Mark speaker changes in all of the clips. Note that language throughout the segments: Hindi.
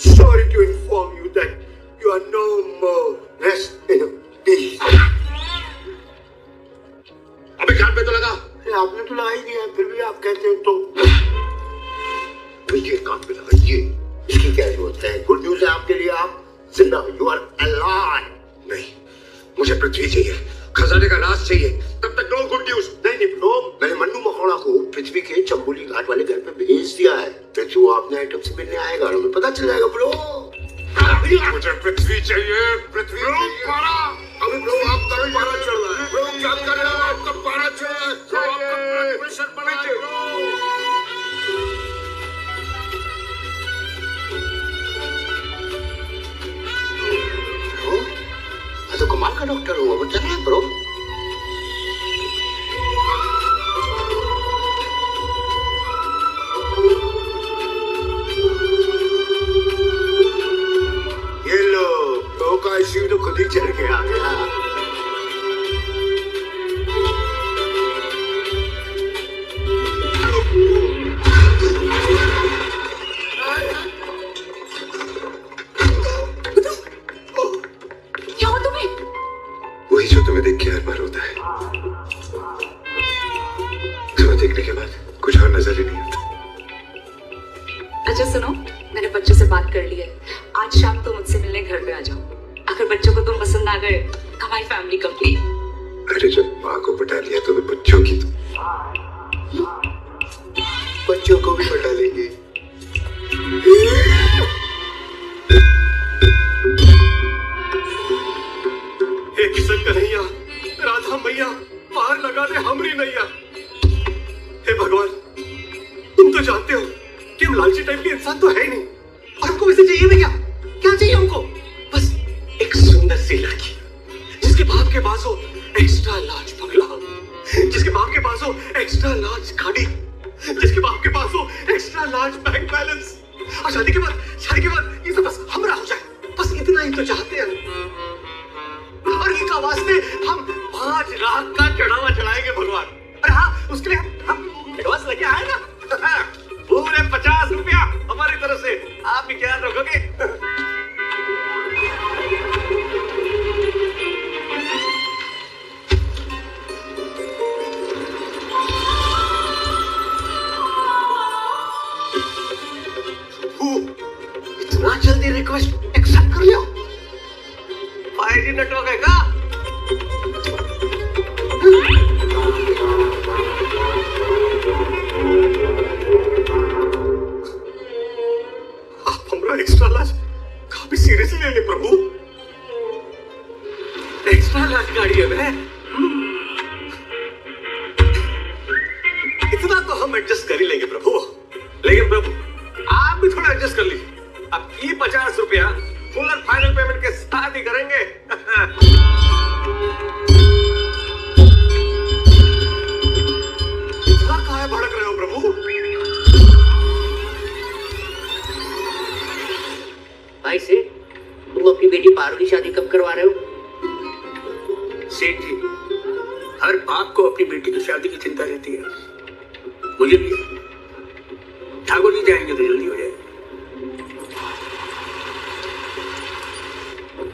Speaker 1: Sorry to inform you that you are no more rest in peace.
Speaker 2: अबे कान पे तो लगा।
Speaker 1: आपने तो लगा ही दिया, फिर भी आप कहते हैं तो
Speaker 2: ये कान पे लगा, ये
Speaker 1: इसकी क्या जरूरत है? गुड न्यूज है आपके लिए, आप जिंदा हो, यू आर अलाइव।
Speaker 2: नहीं, मुझे पृथ्वी चाहिए, खजाने का राज चाहिए, तब तक नो गुड न्यूज।
Speaker 1: नहीं ब्रो, मैंने मन्नू मखौड़ा को पृथ्वी के चंबोली घाट वाले घर पे भेज दिया है। फिर वो अपने आइटम से मिलने आएगा और हमें पता चल जाएगा ब्रो।
Speaker 2: मुझे पृथ्वी चाहिए, पृथ्वी
Speaker 1: अभी ब्रो आपका पारा चल रहा है। ब्रो क्या कर रहे हो? आपका पारा चल रहा है। ब्रो आपका ब्लड प्रेशर बढ़ा है ब्रो। तो कमाल का डॉक्टर हूँ, वो चल रहा है ब्रो। ये लो, ब्रो का आईसीयू तो खुद ही चल के आ गया।
Speaker 2: वही जो तुम्हें देख के हर बार होता है। तुम्हें देखने के बाद कुछ और नजर ही नहीं आता।
Speaker 3: अच्छा सुनो, मैंने बच्चों से बात कर ली है। आज शाम तुम मुझसे मिलने घर पे आ जाओ। अगर बच्चों को तुम पसंद आ गए, हमारी फैमिली कंप्लीट।
Speaker 2: अरे जब माँ को पटा लिया तो बच्चों की तो
Speaker 1: बच्चों को भी पटा लेंगे। हे किशन कन्हैया, राधा मैया, पार लगा दे हमरी नैया। हे भगवान, तुम तो जानते हो कि हम लालची टाइप के इंसान तो है ही नहीं। और हमको वैसे चाहिए भी क्या? क्या चाहिए हमको? बस एक सुंदर सी लड़की, जिसके बाप के पास हो एक्स्ट्रा लार्ज बंगला, जिसके बाप के पास हो एक्स्ट्रा लार्ज गाड़ी, जिसके बाप के पास हो एक्स्ट्रा लार्ज बैंक बैलेंस। और शादी के बाद ये सब बस हमरा हो जाए। बस इतना ही तो चाहते हैं। और एक आवाज में हम 5 लाख का चढ़ावा चढ़ाएंगे भगवान। और हाँ, उसके लिए हम एडवांस लेके आए ना, पूरे 50 रुपया हमारी तरफ से। आप भी क्या रखोगे? इतना जल्दी रिक्वेस्ट एक्सेप्ट कर लिया? 5G नेटवर्क है क्या? आप हमारा एक्स्ट्रा लार्ज काफी सीरियसली ले ले प्रभु। एक्स्ट्रा लार्ज गाड़ी है मैं। इतना तो हम एडजस्ट कर ही लेंगे प्रभु। लेकिन प्रभु आप भी थोड़ा एडजस्ट कर लीजिए। अब ये 50 रुपया फुल और फाइनल पेमेंट के साथ ही करेंगे। इतना काहे भड़क रहे हो प्रभु?
Speaker 4: भाई से तुम अपनी बेटी पारू की शादी कब करवा रहे हो?
Speaker 1: सेठ जी, हर बाप को अपनी बेटी की शादी की चिंता रहती है। मुझे भी। ठाकुर जी जाएंगे तो जल्दी हो जाएगी।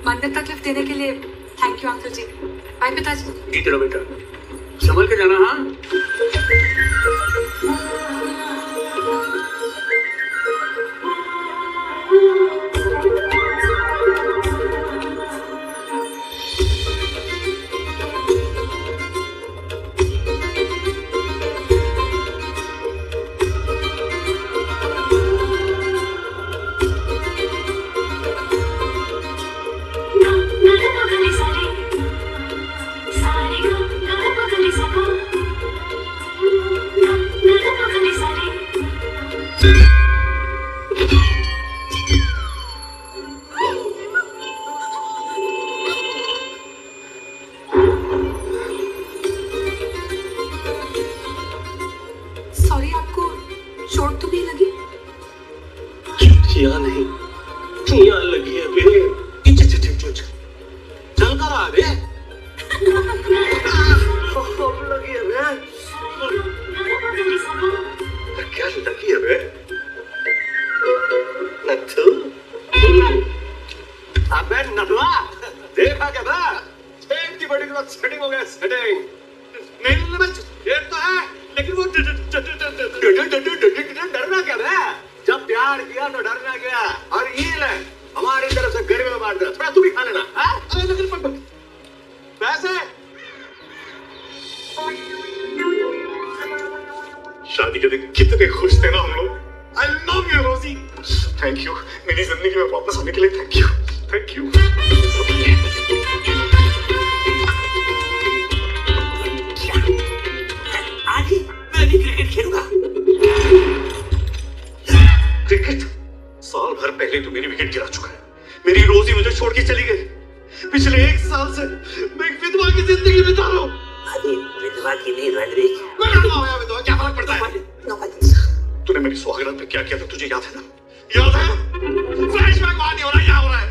Speaker 3: मान्यता गिफ्ट देने के लिए thank you uncle ji. Bye पिताजी।
Speaker 1: जी चलो बेटा, संभल के जाना। हाँ
Speaker 3: सॉरी, आपको चोट तो नहीं लगी?
Speaker 1: यहाँ नहीं, यहाँ लगी है बे। चल कर आ बे। लगी है बे। क्या लगी है बे? नथु सेटिंग हो गया सेटिंग। नहीं नहीं बस ये तो है, लेकिन वो डरना क्या है? जब प्यार किया तो डरना क्या? और ये ले हमारी तरफ से गर्मी में बांट दे, थोड़ा तू भी खा लेना। अरे लेकिन पैसे शादी के दिन कितने खुश थे ना हम लोग। आई लव यू रोजी, थैंक यू मेरी जिंदगी में वापस आने के लिए। Thank you thank you.
Speaker 4: आज ही मैं भी क्रिकेट खेलूंगा।
Speaker 1: क्रिकेट? साल भर पहले तो मेरी विकेट गिरा चुका है। मेरी रोजी मुझे छोड़ के चली गई। पिछले 1 साल से मैं एक विधवा की जिंदगी बिता रहा हूँ।
Speaker 4: अरे विधवा की नहीं रंजरी।
Speaker 1: मैं लड़का हो या विधवा, क्या फर्क पड़ता है? तूने मेरी सुहागरात पे क्या किया था तुझे याद है ना? याद है? फ्लैशबैक वहां नहीं हो रहा, यहाँ हो रहा है।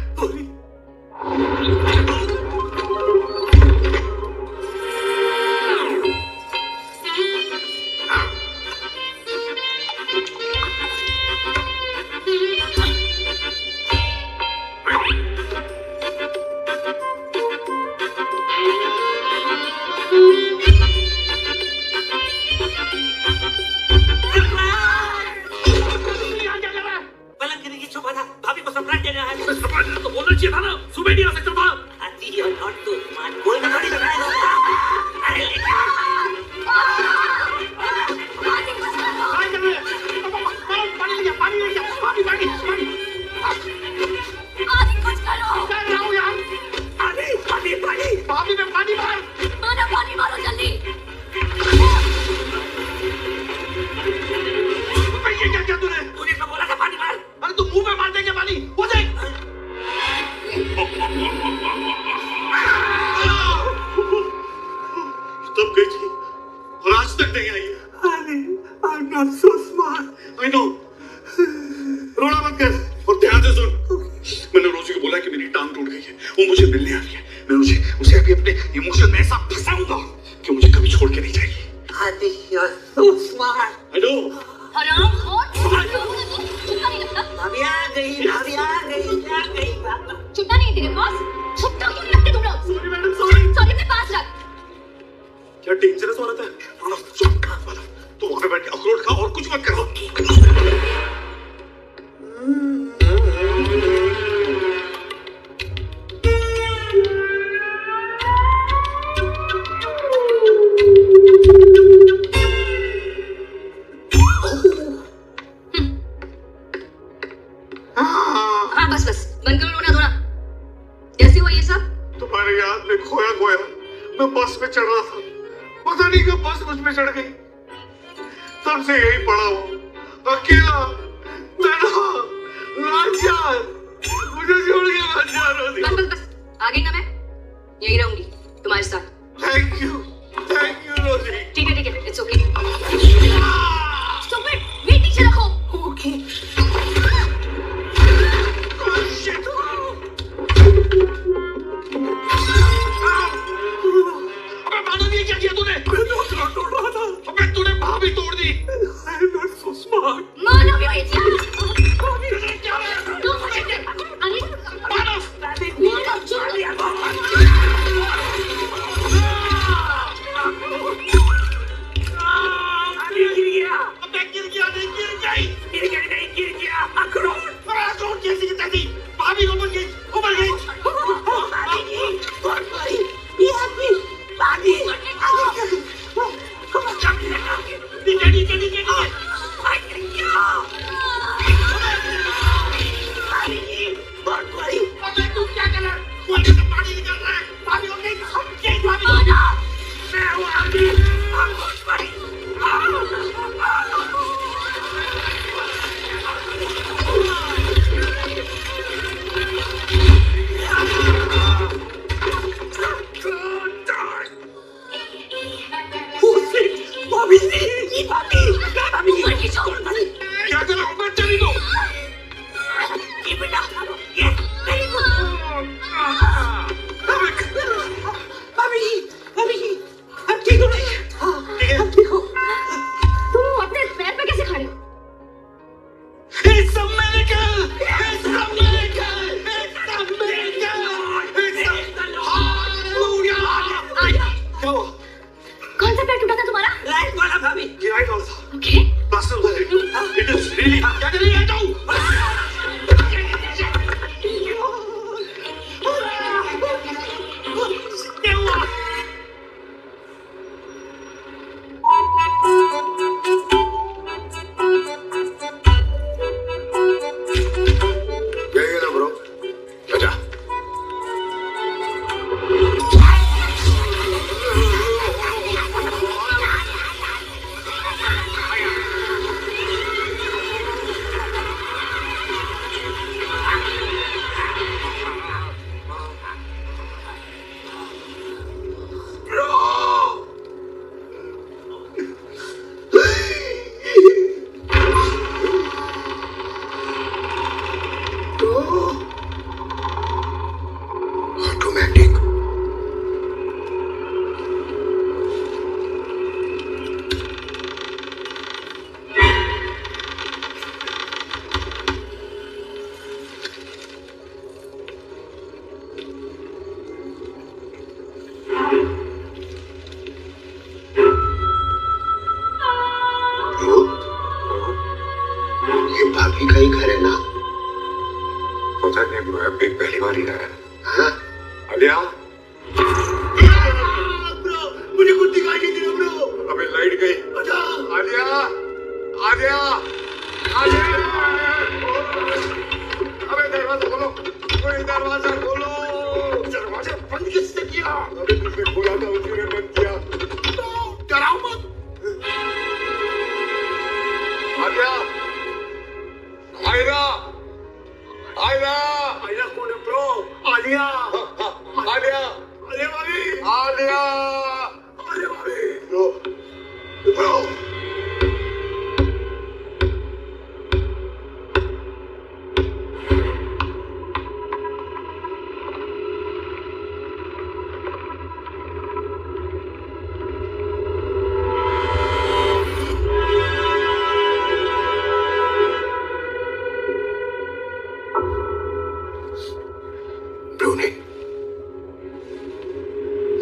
Speaker 2: पता नहीं ब्रो, अभी पहली बार ही रहा है। हाँ? आलिया?
Speaker 1: ब्रो, मुझे कुछ दिखाई नहीं दे रहा ब्रो।
Speaker 2: अबे लाइट गई। आलिया, आलिया, आलिया! अबे दरवाजा खोलो, कोई दरवाजा खोलो। दरवाजा बंद किसने किया? अबे तुमने खोला था, उसी ने बंद किया। डराओ मत। आलिया, आयरा, आयरा,
Speaker 1: आलिया कौन है ब्रो? आलिया,
Speaker 2: आलिया,
Speaker 1: आलिया भाभी,
Speaker 2: आलिया,
Speaker 1: आलिया भाभी।
Speaker 2: Bro, bro.
Speaker 1: ब्रो नहीं,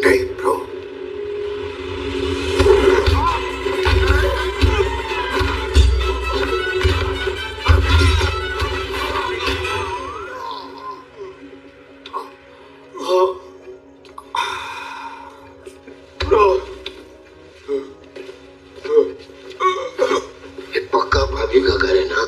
Speaker 1: नहीं ब्रो।
Speaker 2: ये पक्का भाभी का घर है ना?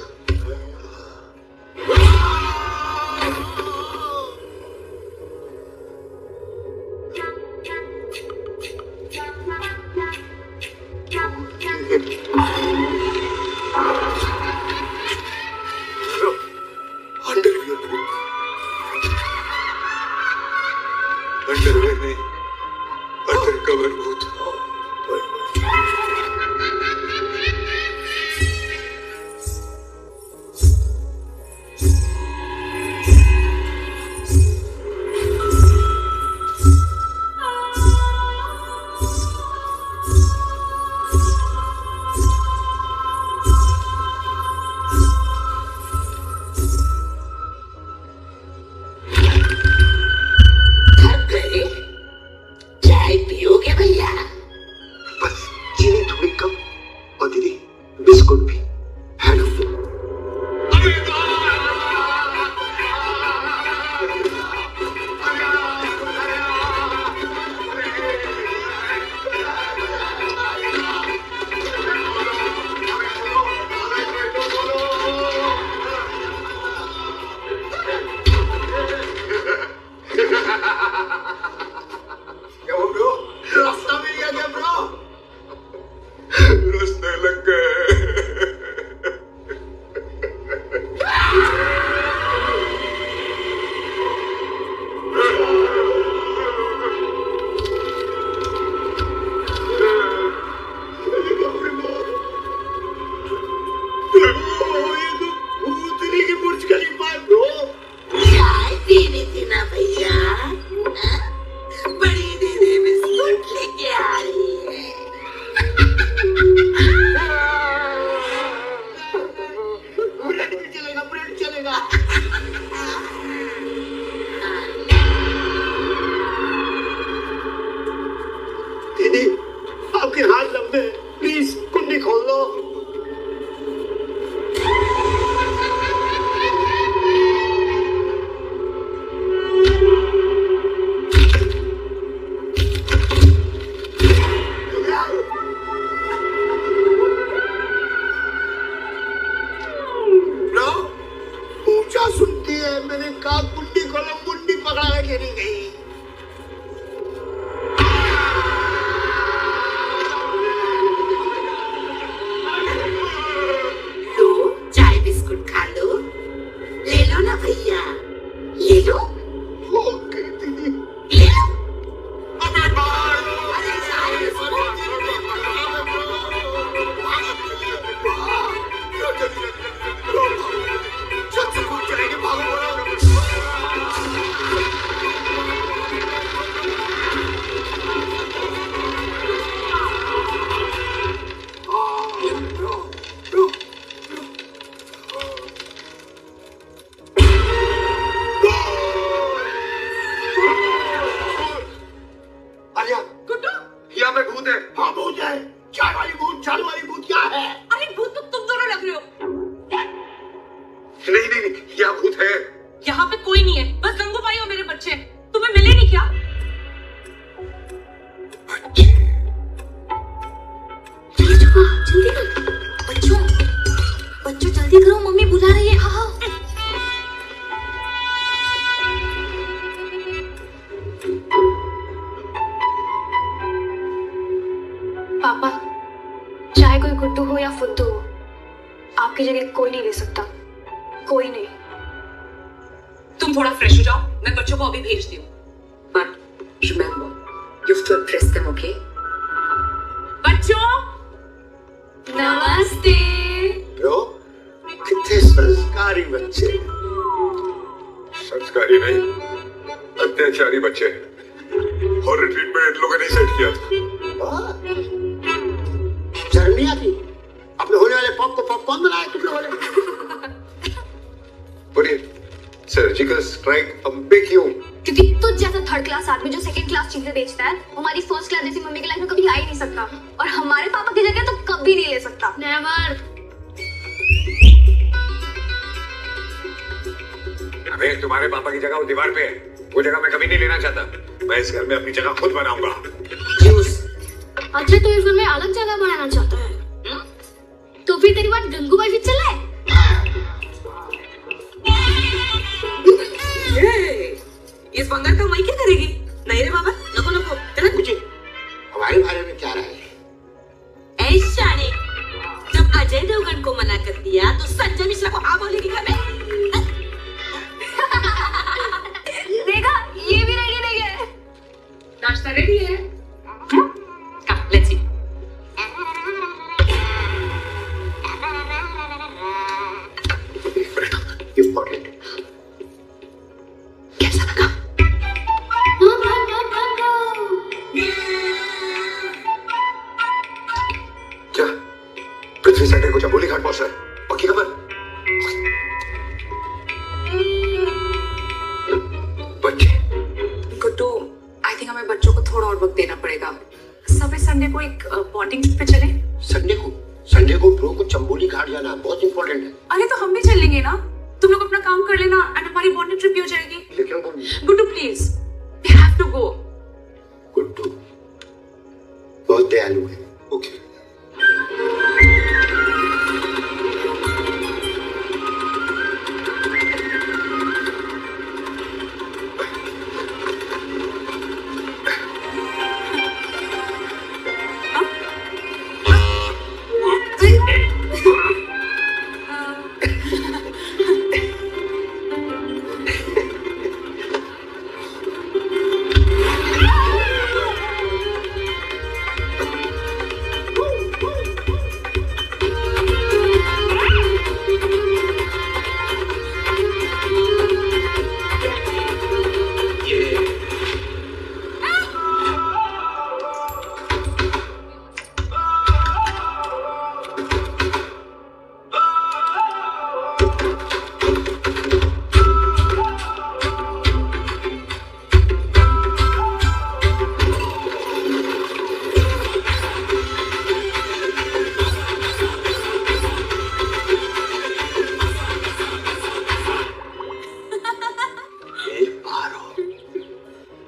Speaker 2: अंडरवेयर नहीं, अंडर कवर भूत।
Speaker 4: चाय पियोगे भैया?
Speaker 2: बस चीनी थोड़ी कम और दीदी बिस्कुट भी है ना? क्या हो ब्रो?
Speaker 1: रास्ता मिल गया क्या ब्रो?
Speaker 2: रस्ते लग गए।
Speaker 1: ये तो भूतनी की बुर्ज खलीफा है ब्रो।
Speaker 4: चाय पीनी थी ना भैया? हाँ? बड़ी दीदी बिस्कुट लेके आ रही है।
Speaker 1: ब्रेड भी चलेगा, ब्रेड चलेगा। दीदी, आपके हाथ लंबे हैं, प्लीज कुंडी खोल लो। ब्रो, ऊंचा सुनती है। मैंने कहा कुंडी खोलो, मुंडी पकड़ा के गिरी गई।
Speaker 4: लो, चाय बिस्कुट खा लो। ले लो ना भैया, ले लो,
Speaker 1: ओके दीदी।
Speaker 4: ले लो। अरे चाय बिस्कुट
Speaker 1: चल चल, कूद चलेंगे, भागो भागो।
Speaker 5: हो या फुद्दू हो, आपकी जगह कोई नहीं ले सकता, कोई नहीं।
Speaker 3: तुम थोड़ा फ्रेश हो जाओ, मैं बच्चों को अभी भेज दी हूँ। But remember, you have to impress them, okay? बच्चों,
Speaker 5: नमस्ते।
Speaker 2: यो, कितने संस्कारी बच्चे। संस्कारी नहीं, अत्याचारी बच्चे। और ट्रीटमेंट इन लोगों ने सेट किया था। शर्म नहीं आती? अपने होने वाले पॉप को पॉपकॉर्न बनाया तुम लोगों ने। बोलिए, सर्जिकल स्ट्राइक हम पे क्यों?
Speaker 5: क्योंकि तुझ जैसा थर्ड क्लास आदमी जो सेकंड क्लास चीजें बेचता है, हमारी फर्स्ट क्लास जैसी मम्मी की लाइफ में कभी आ ही नहीं सकता, और हमारे पापा की जगह तो कभी नहीं ले सकता। नेवर।
Speaker 2: अबे तुम्हारे पापा की जगह वो दीवार पे है, वो जगह मैं कभी नहीं लेना चाहता। मैं इस घर में अपनी जगह खुद बनाऊंगा।
Speaker 5: अच्छा, तो इस घर में अलग जगह बनाना चाहता है? तो फिर तेरी बात गंगूबाई भी चला है?
Speaker 4: इस बंगाल का माई क्या करेगी? नहीं रे बाबा, नको नको, चला पूछे।
Speaker 2: हमारे बारे में क्या राय है?
Speaker 4: ऐसा नहीं, जब अजय देवगन को मना कर दिया तो संजय मिश्रा को हाँ बोलेगी क्या? मैं
Speaker 5: देखा, ये भी रेडी नहीं है।
Speaker 3: नाश्ता रेडी है? कम, लेट्स ईट।
Speaker 2: इम्पोर्टेंट।
Speaker 3: कैसा लगा?
Speaker 2: क्या पृथ्वी संडे को चंबोली घाट पहुंच रहा है? पक्की खबर? बच्चे
Speaker 3: गुड्डू, आई थिंक हमें बच्चों को थोड़ा और वक्त देना पड़ेगा। सब इस संडे को एक बॉन्डिंग ट्रिप पे चले।
Speaker 2: संडे को ब्रो को चंबोली घाट जाना बहुत इंपॉर्टेंट है।
Speaker 3: अरे तो हम भी चलेंगे ना, तुम लोग अपना काम कर लेना एंड हमारी बॉन्डिंग ट्रिप भी हो जाएगी।
Speaker 2: लेकिन
Speaker 3: Guddu please, we have to go.
Speaker 2: Guddu बहुत दयालु है। ओके।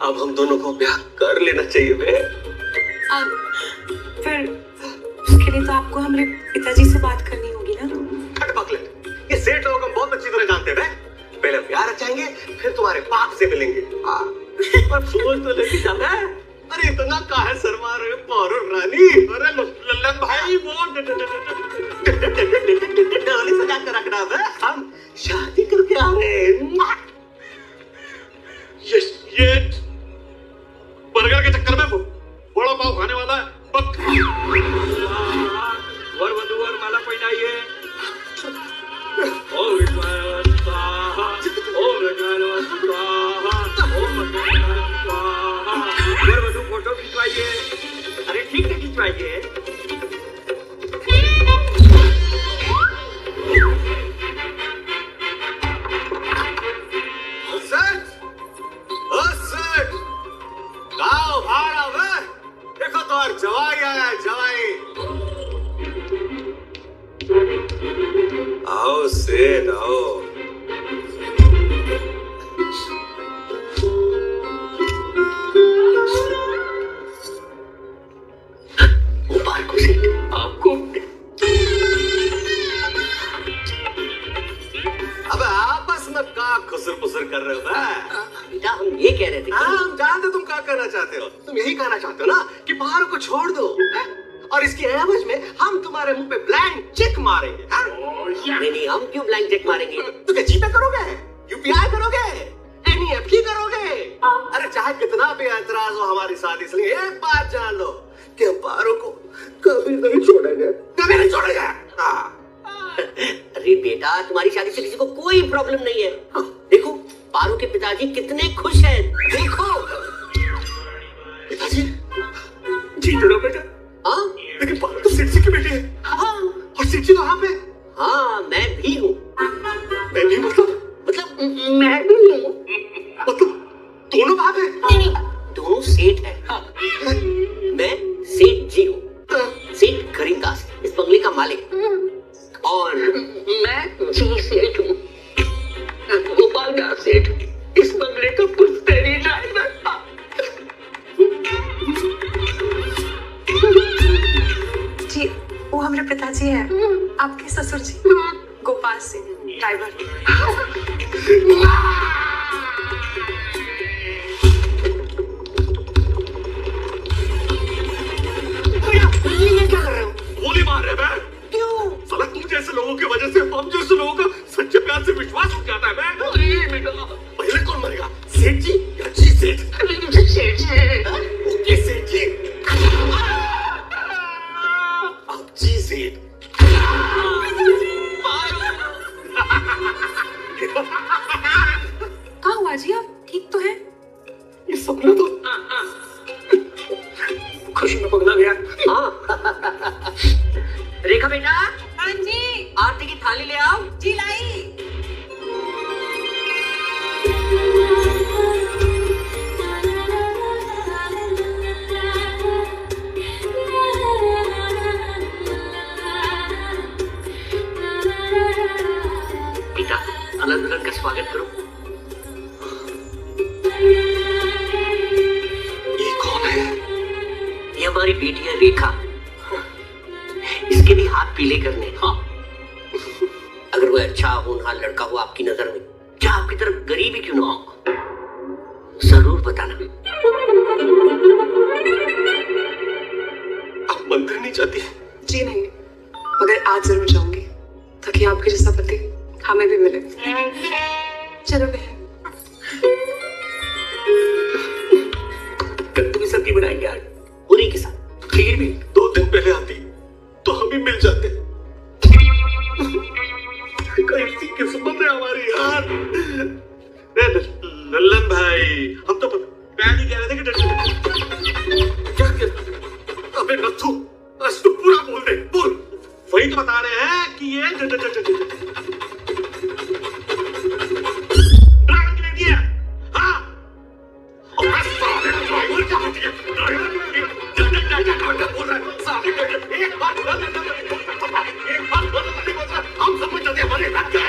Speaker 1: अब हम दोनों को ब्याह कर लेना चाहिए बे।
Speaker 3: अब फिर उसके लिए तो आपको हमारे पिताजी से बात करनी होगी ना।
Speaker 1: हट बकले, ये सेठ लोग हम बहुत अच्छी तरह जानते हैं। पहले प्यार रचाएंगे, फिर तुम्हारे बाप से मिलेंगे। पर सोच तो लेके जाना है। अरे इतना काहे शर्मा रहे हो पारो रानी? अरे लल्लन भाई वो डोली सजा कर रखना है। हम शादी करके आ रहे हैं। ये बर्गर के चक्कर में बड़ा पाव खाने वाला है। वर वधूवर माला पहनाइए। ओम विष्णु स्वाहा, ओम विष्णु स्वाहा, ओम विष्णु स्वाहा। वर वधू फोटो खिंचवाइए। अरे ठीक से खिंचवाइए। देखो तो और जवाई आया, जवाई। आओ सेठ आओ। मुबारक हो सेठ आपको। अब आपस में का खुसर पुसर कर रहे हो?
Speaker 4: बेटा हम ये कह रहे थे
Speaker 1: हम जानते तुम क्या कहना चाहते हो। तुम यही कहना चाहते हो ना कि पहाड़ को छोड़ दो। और इसके एवज में हम तुम्हारे मुंह पे ब्लैंक चेक मारेंगे। हाँ?
Speaker 6: नहीं नहीं, हम क्यों ब्लैंक चेक मारेंगे?
Speaker 1: तो क्या जीपे करोगे, यूपीआई करोगे, एनईएफटी करोगे? अरे चाहे कितना भी ऐतराज हो हमारी शादी से, एक बात जान लो कि हम पारो को कभी नहीं छोड़ेंगे, कभी नहीं छोड़ेंगे। हाँ।
Speaker 6: अरे बेटा, तुम्हारी शादी से किसी को कोई प्रॉब्लम नहीं है। देखो पारू के पिताजी कितने खुश हैं, देखो।
Speaker 1: पिताजी जीत रहो बेटा।
Speaker 6: हाँ
Speaker 1: लेकिन पारू तो सेठ जी की बेटी है।
Speaker 6: हाँ,
Speaker 1: और सेठ जी वहां पे।
Speaker 6: हाँ मैं भी हूँ।
Speaker 1: मैं भी मतलब
Speaker 6: मैं भी हूँ।
Speaker 1: मतलब दोनों वहां पे।
Speaker 6: नहीं, दोनों सेठ है। मैं सेठ जी हूँ, सेठ करीमदास, इस बंगले का मालिक। और मैं जी सेठ हूँ, गोपाल दास सेठ, इस बंगले का पुश्तैनी ड्राइवर।
Speaker 3: जी वो हमारे पिताजी हैं, आपके ससुर जी गोपाल सिंह ड्राइवर।
Speaker 6: ये क्या कर रहे हो?
Speaker 1: गोली मार रहे हैं।
Speaker 6: क्यों?
Speaker 1: साला तुम जैसे लोगों की वजह से हम जैसे लोगों का सच्चे प्यार से विश्वास उठ जाता है। पहले कौन मरेगा, सेठ जी या जी सेठ?
Speaker 6: सेठ जी।
Speaker 1: ओके सेठ जी, अब जी सेठ।
Speaker 3: कहाँ हुआ जी, आप ठीक तो हैं?
Speaker 1: ये सपना तो खुशी में पगला गया।
Speaker 6: हाँ। रेखा बेटा।
Speaker 3: हाँ जी।
Speaker 6: आरती की थाली ले आओ।
Speaker 3: जी लाई।
Speaker 6: बेटा अलग दुल्हन का स्वागत करो।
Speaker 1: ये कौन है?
Speaker 6: ये हमारी बेटी है रेखा, इसके भी हाथ पीले करने। हाँ, अगर वो अच्छा होनहार लड़का हो आपकी नजर में, क्या आपकी तरफ गरीब ही क्यों ना हो, जरूर बताना।
Speaker 1: आप मंदिर नहीं जाती?
Speaker 3: जी नहीं, मगर आज जरूर जाऊंगी ताकि आपके जैसा पति हमें भी मिले। चलो बहन।
Speaker 6: कद्दू की सब्जी बनाएंगे आज पूरी के साथ, खीर भी।
Speaker 1: 2 दिन पहले आती तो हम ही मिल जाते। कैसी किस्मत है हमारी यार। लल्लन भाई, हम तो पहले ही कह रहे थे कि क्या अबे नथु, आज तो पूरा बोल दे, बोल। वही तो बता रहे हैं कि ये ड्राइवर की बेटी है। हाँ, और मैं साले ड्राइवर की बेटी है। ड्राइवर की बेटी है। बोल रहा है साले एक बात हम समझ जाते हैं हमारे बात क्या है।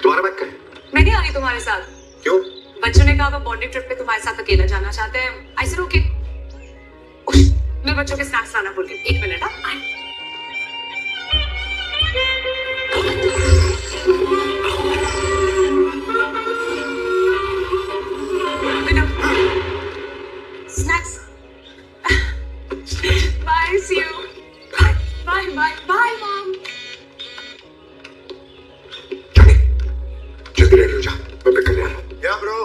Speaker 1: तुम्हारा बैग कहाँ है?
Speaker 3: मैं नहीं आ रही तुम्हारे साथ।
Speaker 1: क्यों?
Speaker 3: बच्चों ने कहा वो बॉन्डिंग ट्रिप पे तुम्हारे साथ अकेला जाना चाहते हैं। I said okay. मैं बच्चों के स्नैक्स लाना भूल गई। 1 minute. Snacks. Bye, see you. Bye bye bye mom.
Speaker 2: जल्दी रेडी हो जा, मैं पिक करने आ रहा हूँ। या ब्रो।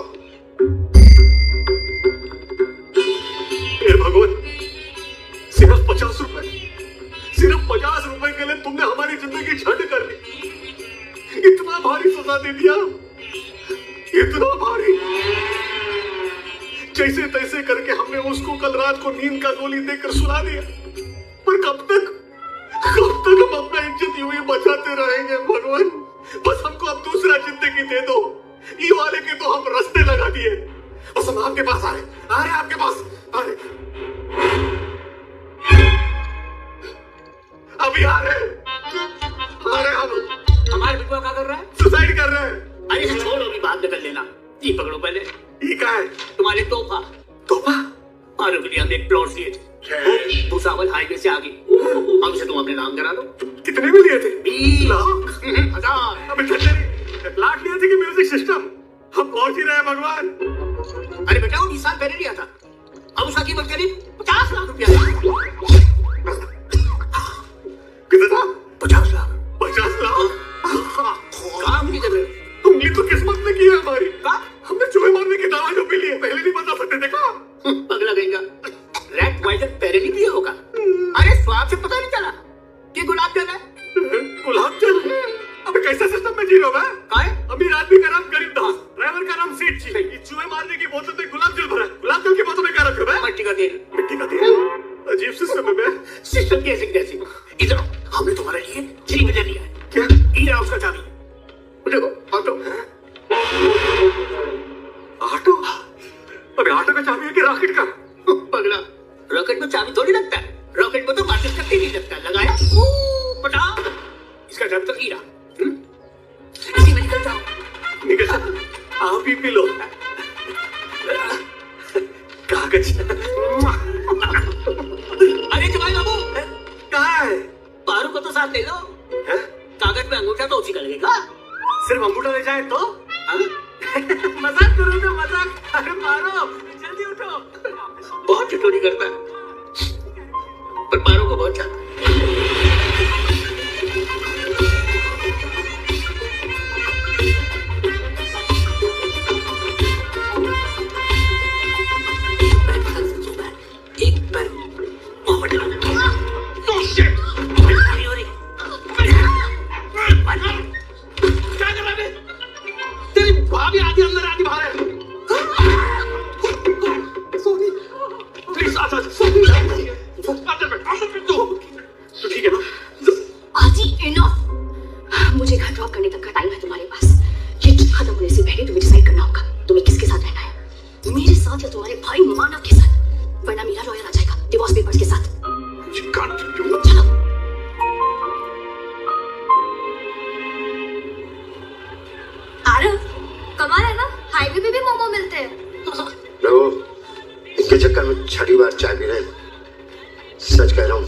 Speaker 1: हे भगवान, सिर्फ 50 इतना भारी। जैसे तैसे करके हमने उसको कल रात को नींद का गोली देकर सुला दिया, पर कब तक हम अपना इज्जत यूं ही बचाते रहेंगे भगवान। बस हमको अब दूसरा जिंदगी दे दो। ये वाले के तो हम रास्ते लगा दिए। बस हम आपके पास आ रहे आपके पास आ रहे, अभी आ रहे हम।
Speaker 6: हमारे बिटवा क्या कर रहा है?
Speaker 1: सुसाइड कर रहे हैं।
Speaker 6: अरे इसे छोड़ो, अभी बात निकल लेना। ये पकड़ो पहले।
Speaker 1: ये क्या है?
Speaker 6: तुम्हारे तोहफा।
Speaker 1: तोहफा?
Speaker 6: मारो के लिए हमने एक प्लॉट लिए थे भूसावल हाईवे से आगे। हमसे तुम अपने नाम करा दो।
Speaker 1: कितने में लिए थे?
Speaker 6: 20
Speaker 1: लाख?
Speaker 6: 1000।
Speaker 1: अबे प्लाट लिए थे कि म्यूजिक सिस्टम? हम पहुंच ही रहे हैं भगवान।
Speaker 6: अरे बेटा वो 20 साल पहले लिया था, अब उसका कीमत करीब 50 लाख रुपया है।
Speaker 1: कितना था?
Speaker 6: 50 लाख।
Speaker 1: 50 लाख?
Speaker 6: काम की जगह
Speaker 1: उंगली तो किस्मत ने की है हमारी।
Speaker 6: का?
Speaker 1: हमने चूहे मारने की दवा जो पी ली है, पहले नहीं बता सकते थे का?
Speaker 6: पगला कहेगा। रैट पॉइजन पहले नहीं पिया होगा। अरे स्वाद से पता नहीं चला कि गुलाब जल है।
Speaker 1: गुलाब जल? अबे कैसा सिस्टम में जी रहे हो मैं?
Speaker 6: काय?
Speaker 1: अमीर आदमी का नाम गरीबदास, ड्राइवर का नाम सेठ जी। ये चूहे मारने की बोतल में गुलाब जल भरा है। गुलाब जल की बोतल में क्या रखे हो?
Speaker 6: मिट्टी का तेल।
Speaker 1: मिट्टी का तेल? अजीब सिस्टम है।
Speaker 6: सिस्टम कैसे कैसे? इधर आओ, हमने तुम्हारे लिए 3 मिलियन लिया है।
Speaker 1: क्या?
Speaker 6: हीरा उसका चाबी। देखो ऑटो।
Speaker 1: ऑटो? अबे ऑटो का चाबी है कि रॉकेट का?
Speaker 6: पगला, रॉकेट में चाबी थोड़ी लगता है। रॉकेट में तो माचिस का तेल ही लगता है। लगाया पटा, इसका चाबी तो हीरा। इसी में निकल जाओ।
Speaker 1: निकल जा, आप ही पी लो। कागज।
Speaker 6: अरे जमाई बाबू,
Speaker 1: कहाँ है?
Speaker 6: पारू को तो साथ ले लो।
Speaker 1: हैं?
Speaker 6: कागज में अंगूठा तो उसी का लगेगा।
Speaker 1: सिर्फ अंगूठा ले जाए तो?
Speaker 6: हाँ?
Speaker 1: मजाक करो ना, मजाक। अरे मारो, जल्दी उठो।
Speaker 6: बहुत ठिठोरी करता है, पर पारू को बहुत चाहता है। एक पैर मोहम्मद क्या कर रहा है? तेरी भाभी आधी अंदर आधी बाहर है।
Speaker 1: सॉरी प्लीज आ जा। तो ठीक है ना?
Speaker 5: आजी इनफ। मुझे घर ड्रॉप करने तक का टाइम है तुम्हारे पास। ये ट्रिप खत्म होने से पहले तुम्हें डिसाइड करना होगा तुम्हें किसके साथ रहना है, मेरे साथ या तुम्हारे भाई मानव के साथ, वरना मेरा लॉयर आ जाएगा डिवोर्स पेपर्स के साथ। चलो। आरव, कमाल है ना, हाईवे पे भी मोमो मिलते हैं।
Speaker 2: देखो, इनके चक्कर में छठी बार चाय पी रहे हैं। सच कह रहा हूँ,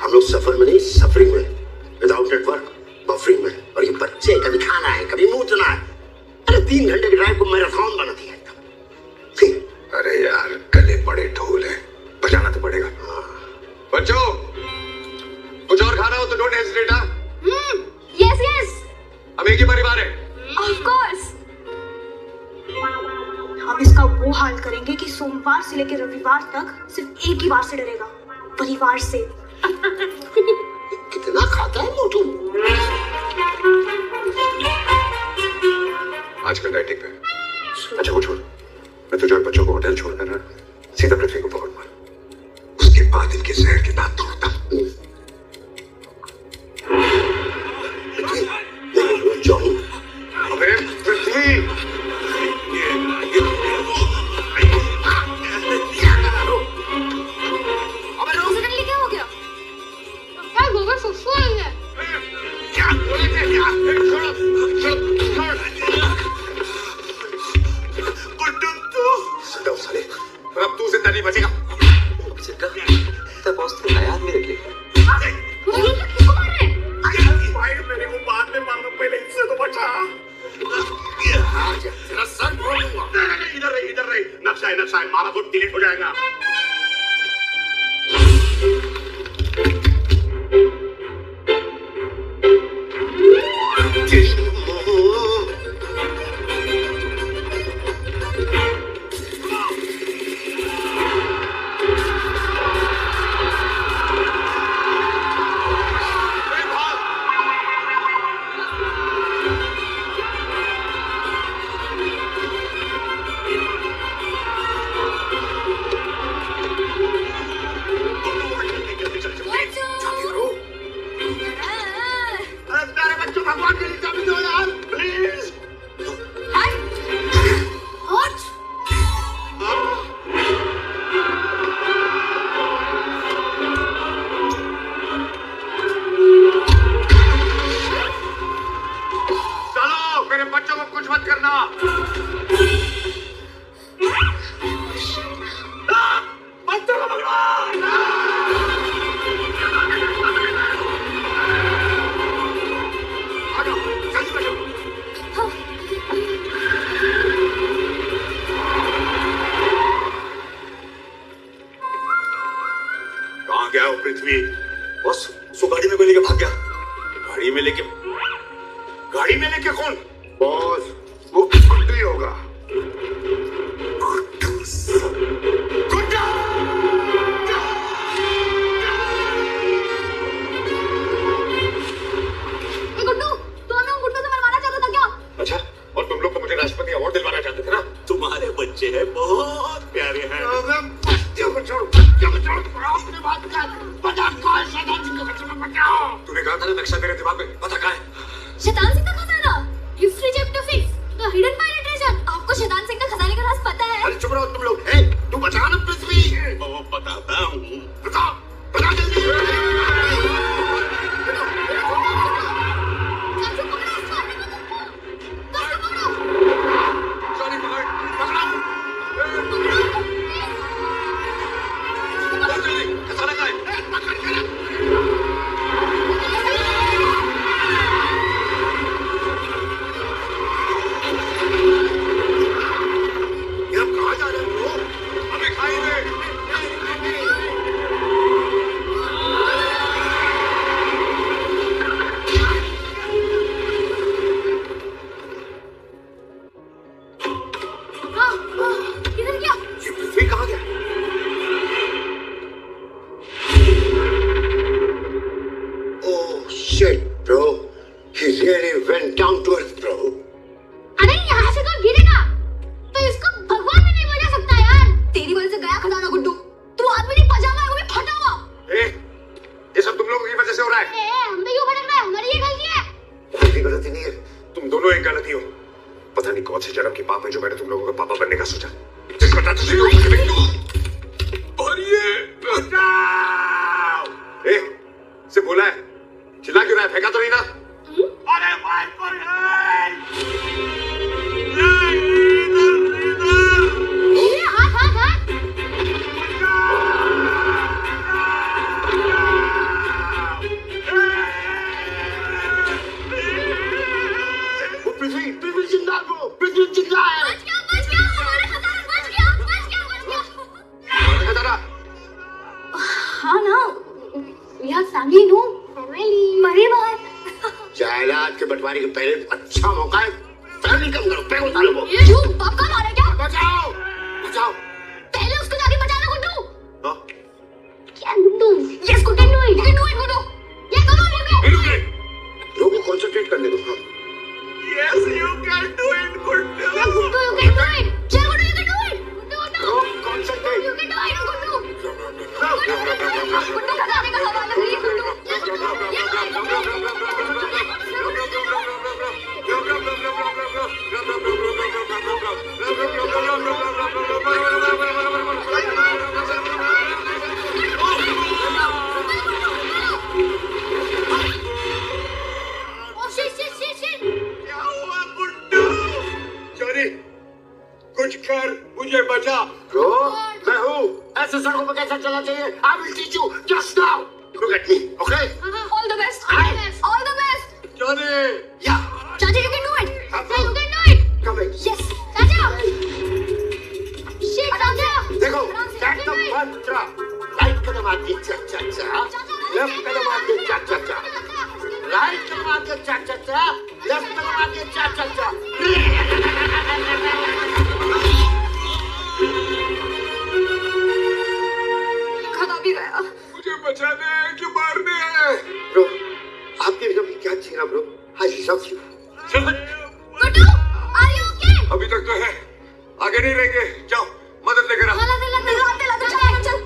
Speaker 2: हम लोग सफर में नहीं सफरिंग में, विदाउट नेटवर्क बफरिंग में। और ये बच्चे कभी खाना है कभी मूतना है। अरे 3 घंटे की ड्राइव को मैराथन बना दिया एकदम।
Speaker 7: अरे यार, गले बड़े ढोल है, बजाना तो पड़ेगा। बच्चों, कुछ और खाना हो तो डोंट हेजिटेट।
Speaker 5: यस यस,
Speaker 7: हम एक ही परिवार है।
Speaker 5: Of course.
Speaker 8: हम इसका वो हाल करेंगे कि सोमवार से लेकर रविवार तक सिर्फ एक ही बार से डरेगा, परिवार से।
Speaker 2: कितना खाता है मोटू?
Speaker 7: आजकल डाइटिंग पे। अच्छा वो छोड़, मैं तुझे और बच्चों को होटल छोड़कर ना सीधा पृथ्वी को पकड़ मार, उसके बाद इनके शहर के दांत तोड़ता।
Speaker 2: जॉनी,
Speaker 7: अबे पृथ्वी,
Speaker 5: सडनली क्या हो गया? क्या गोबर फुफ्फू आई है?
Speaker 7: क्या बोले थे? क्या साले, अब तू जिंदा नहीं बचेगा।
Speaker 5: मेरे किसको मार रहे हैं?
Speaker 1: भाई मेरे को बाद में मारना, पहले इससे तो बचा।
Speaker 7: तेरा सर फोड़ दूंगा।
Speaker 1: नहीं, इधर रही। नक्शा है, मारा तो डिलीट हो जाएगा। पृथ्वी। बस सो गाड़ी में कोई लेके भाग गया। गाड़ी में लेके कौन?
Speaker 2: बॉस वो गुड्डू ही होगा।
Speaker 8: गुड्डू, तो हमें उन गुड्डू से मरवाना चाहता था क्या?
Speaker 1: अच्छा, और तुम लोग तो मुझे राष्ट्रपति अवार्ड दिलवाना चाहते थे ना? तुम्हारे बच्चे हैं बहुत प्यारे हैं। तूने कहा था ना नक्शा तेरे दिमाग में, पता कहाँ है?
Speaker 8: शैतान सिंह का खजाना, gift reject to fix, the hidden pirate treasure. आपको शैतान सिंह का खजाने का राज पता है?
Speaker 2: अरे चुप रहो तुम लोग। ए, तू बचा ना पृथ्वी।
Speaker 1: वो बताता हूँ।
Speaker 2: बता जल्दी।
Speaker 8: चाचू पकड़ो इसको, मारने मत उसको। कसम पकड़ो।
Speaker 2: सॉरी पकड़ो।
Speaker 1: जल्दी, खजाना कहाँ है?
Speaker 2: ये हम कहाँ जा रहे हैं ब्रो?
Speaker 1: हमें खाई दे।
Speaker 8: किधर गया?
Speaker 2: ये पृथ्वी कहाँ गया? Oh shit, bro. He really went down to earth, bro.
Speaker 8: अरे यहाँ से तो गिरेगा, तो इसको भगवान भी नहीं बचा सकता यार। तेरी वजह से गया खजाना गुड्डू। तू आदमी नहीं पजामा है, वो भी फटा हुआ।
Speaker 2: ए, ये सब तुम लोगों की वजह से हो रहा है।
Speaker 8: हम तो यूँ भटक रहे हैं, हमारी ये गलती है।
Speaker 2: मेरी गलती नहीं है, तुम दोनों एक गलती हो। पता नहीं कौन से जन्म के पाप है जो मैंने तुम लोगों का पापा बनने का सोचा। जिस बता और ये ए, से बोला है, चिल्ला क्यों रहा है? फेंका तो नहीं ना?
Speaker 1: अरे भाई कोई है?
Speaker 8: ये हाथ।
Speaker 2: वो पृथ्वी जिंदा ब्रो, पृथ्वी जिंदा है।
Speaker 8: बच गया, हमारा खजाना बच गया।
Speaker 2: हमारा खजाना।
Speaker 8: हाँ ना, we have family, no? मरे बाहर।
Speaker 2: जायदाद के बंटवारे के पहले अच्छा मौका है। फैमिली कम करो, पैर उतारो वो।
Speaker 8: ये क्यों? बाप का मारा क्या?
Speaker 2: बचाओ।
Speaker 8: पहले उसको जाके बचाना गुड्डू।
Speaker 2: हाँ?
Speaker 8: क्या Guddu? Yes, you can do it, Guddu. ये करो, you can।
Speaker 2: लोगों को कंसंट्रेट करने दो।
Speaker 1: Yes, you can do it, Guddu.
Speaker 8: Yeah, Guddu, you can do it। चल Guddu, you can do it। Guddu.
Speaker 2: Concentrate.
Speaker 8: You can do it, Guddu. Guddu खजाने का हवाला दे, गुड्डू। Shit.
Speaker 1: क्या हुआ गुड्डू? जॉनी, कुछ कर, मुझे बचा।
Speaker 2: ब्रो, मैं हूँ। ऐसे सड़कों पर कैसा चलना चाहिए? I will teach you just now. Look at me, okay?
Speaker 8: All the best. All the best.
Speaker 1: Johnny,
Speaker 2: Yeah.
Speaker 8: Chacha, you can do it.
Speaker 2: हाँ,
Speaker 8: Yeah, you can do it.
Speaker 2: Come in.
Speaker 8: Yes. Chacha. Shit, Chacha.
Speaker 2: देखो,
Speaker 8: आराम से,
Speaker 2: that's the
Speaker 8: you can do it.
Speaker 2: mantra. Right कदम आगे चा। Left कदम आगे चा। Right कदम आगे चा। Left कदम आगे चा।
Speaker 8: खत्म भी गया।
Speaker 1: मुझे बचाने हैं कि मारने हैं?
Speaker 2: Bro, आपके बिना क्या जीना bro? I love you.
Speaker 8: Guddu, are you okay?
Speaker 1: अभी तक तो है, आगे नहीं रहेंगे। जाओ, मदद लेकर आओ।
Speaker 8: चल।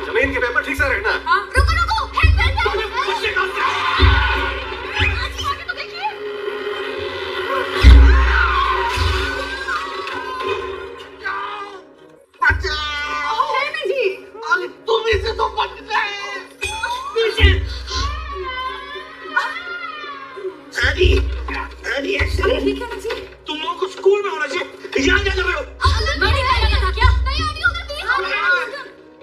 Speaker 1: जमीन के पेपर ठीक से रखना।
Speaker 8: हाँ, रुको, हेल्प।
Speaker 2: अरे तुम इसे तो बच गए।
Speaker 1: तुम लोगों को स्कूल में होना चाहिए। यहाँ क्या कर रहे हो?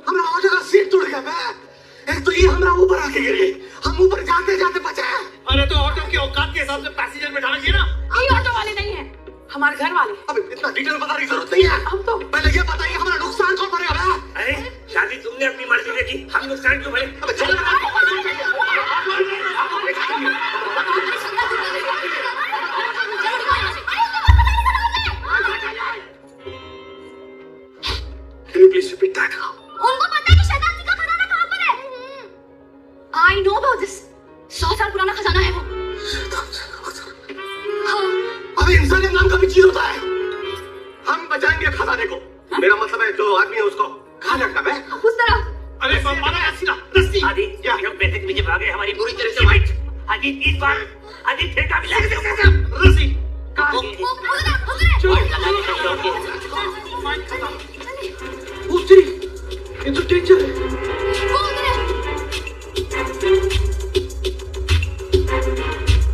Speaker 2: हमारा ऑटो का सीट टूट गया। मैं एक तो ये हमारा ऊपर आके गिर गई। हम ऊपर जाते बचे।
Speaker 1: अरे तो ऑटो की औकात के हिसाब से पैसेंजर बिठाना चाहिए ना।
Speaker 8: ऑटो वाले नहीं है,
Speaker 4: हमारे घर वाले।
Speaker 1: अब इतना डिटेल बताने की जरूरत नहीं है।
Speaker 4: हम तो
Speaker 1: पहले ये बताइए हमारा नुकसान कौन भरेगा?
Speaker 9: अरे शादी तुमने अपनी मर्जी से की, हम नुकसान क्यों भरे?
Speaker 1: अब चलो Can you please repeat that?
Speaker 8: उनको पता है कि शैतान जी का खजाना कहाँ पर है? I know about this. 100 साल पुराना खजाना है वो। हाँ।
Speaker 1: अबे इंसानियत नाम का भी चीज होता है। हम बचाएंगे खजाने को। मेरा मतलब है जो आदमी है उसको कहाँ रखना है?
Speaker 8: उस तरह।
Speaker 1: अरे मारा रस्सी।
Speaker 9: आदि हम पैसे के पीछे भागे, हमारी पूरी तरह से वाइट। आदि 3 बार आदि ठेका भी लग गया।
Speaker 1: रस्सी कहाँ? ये तो डेंजर है।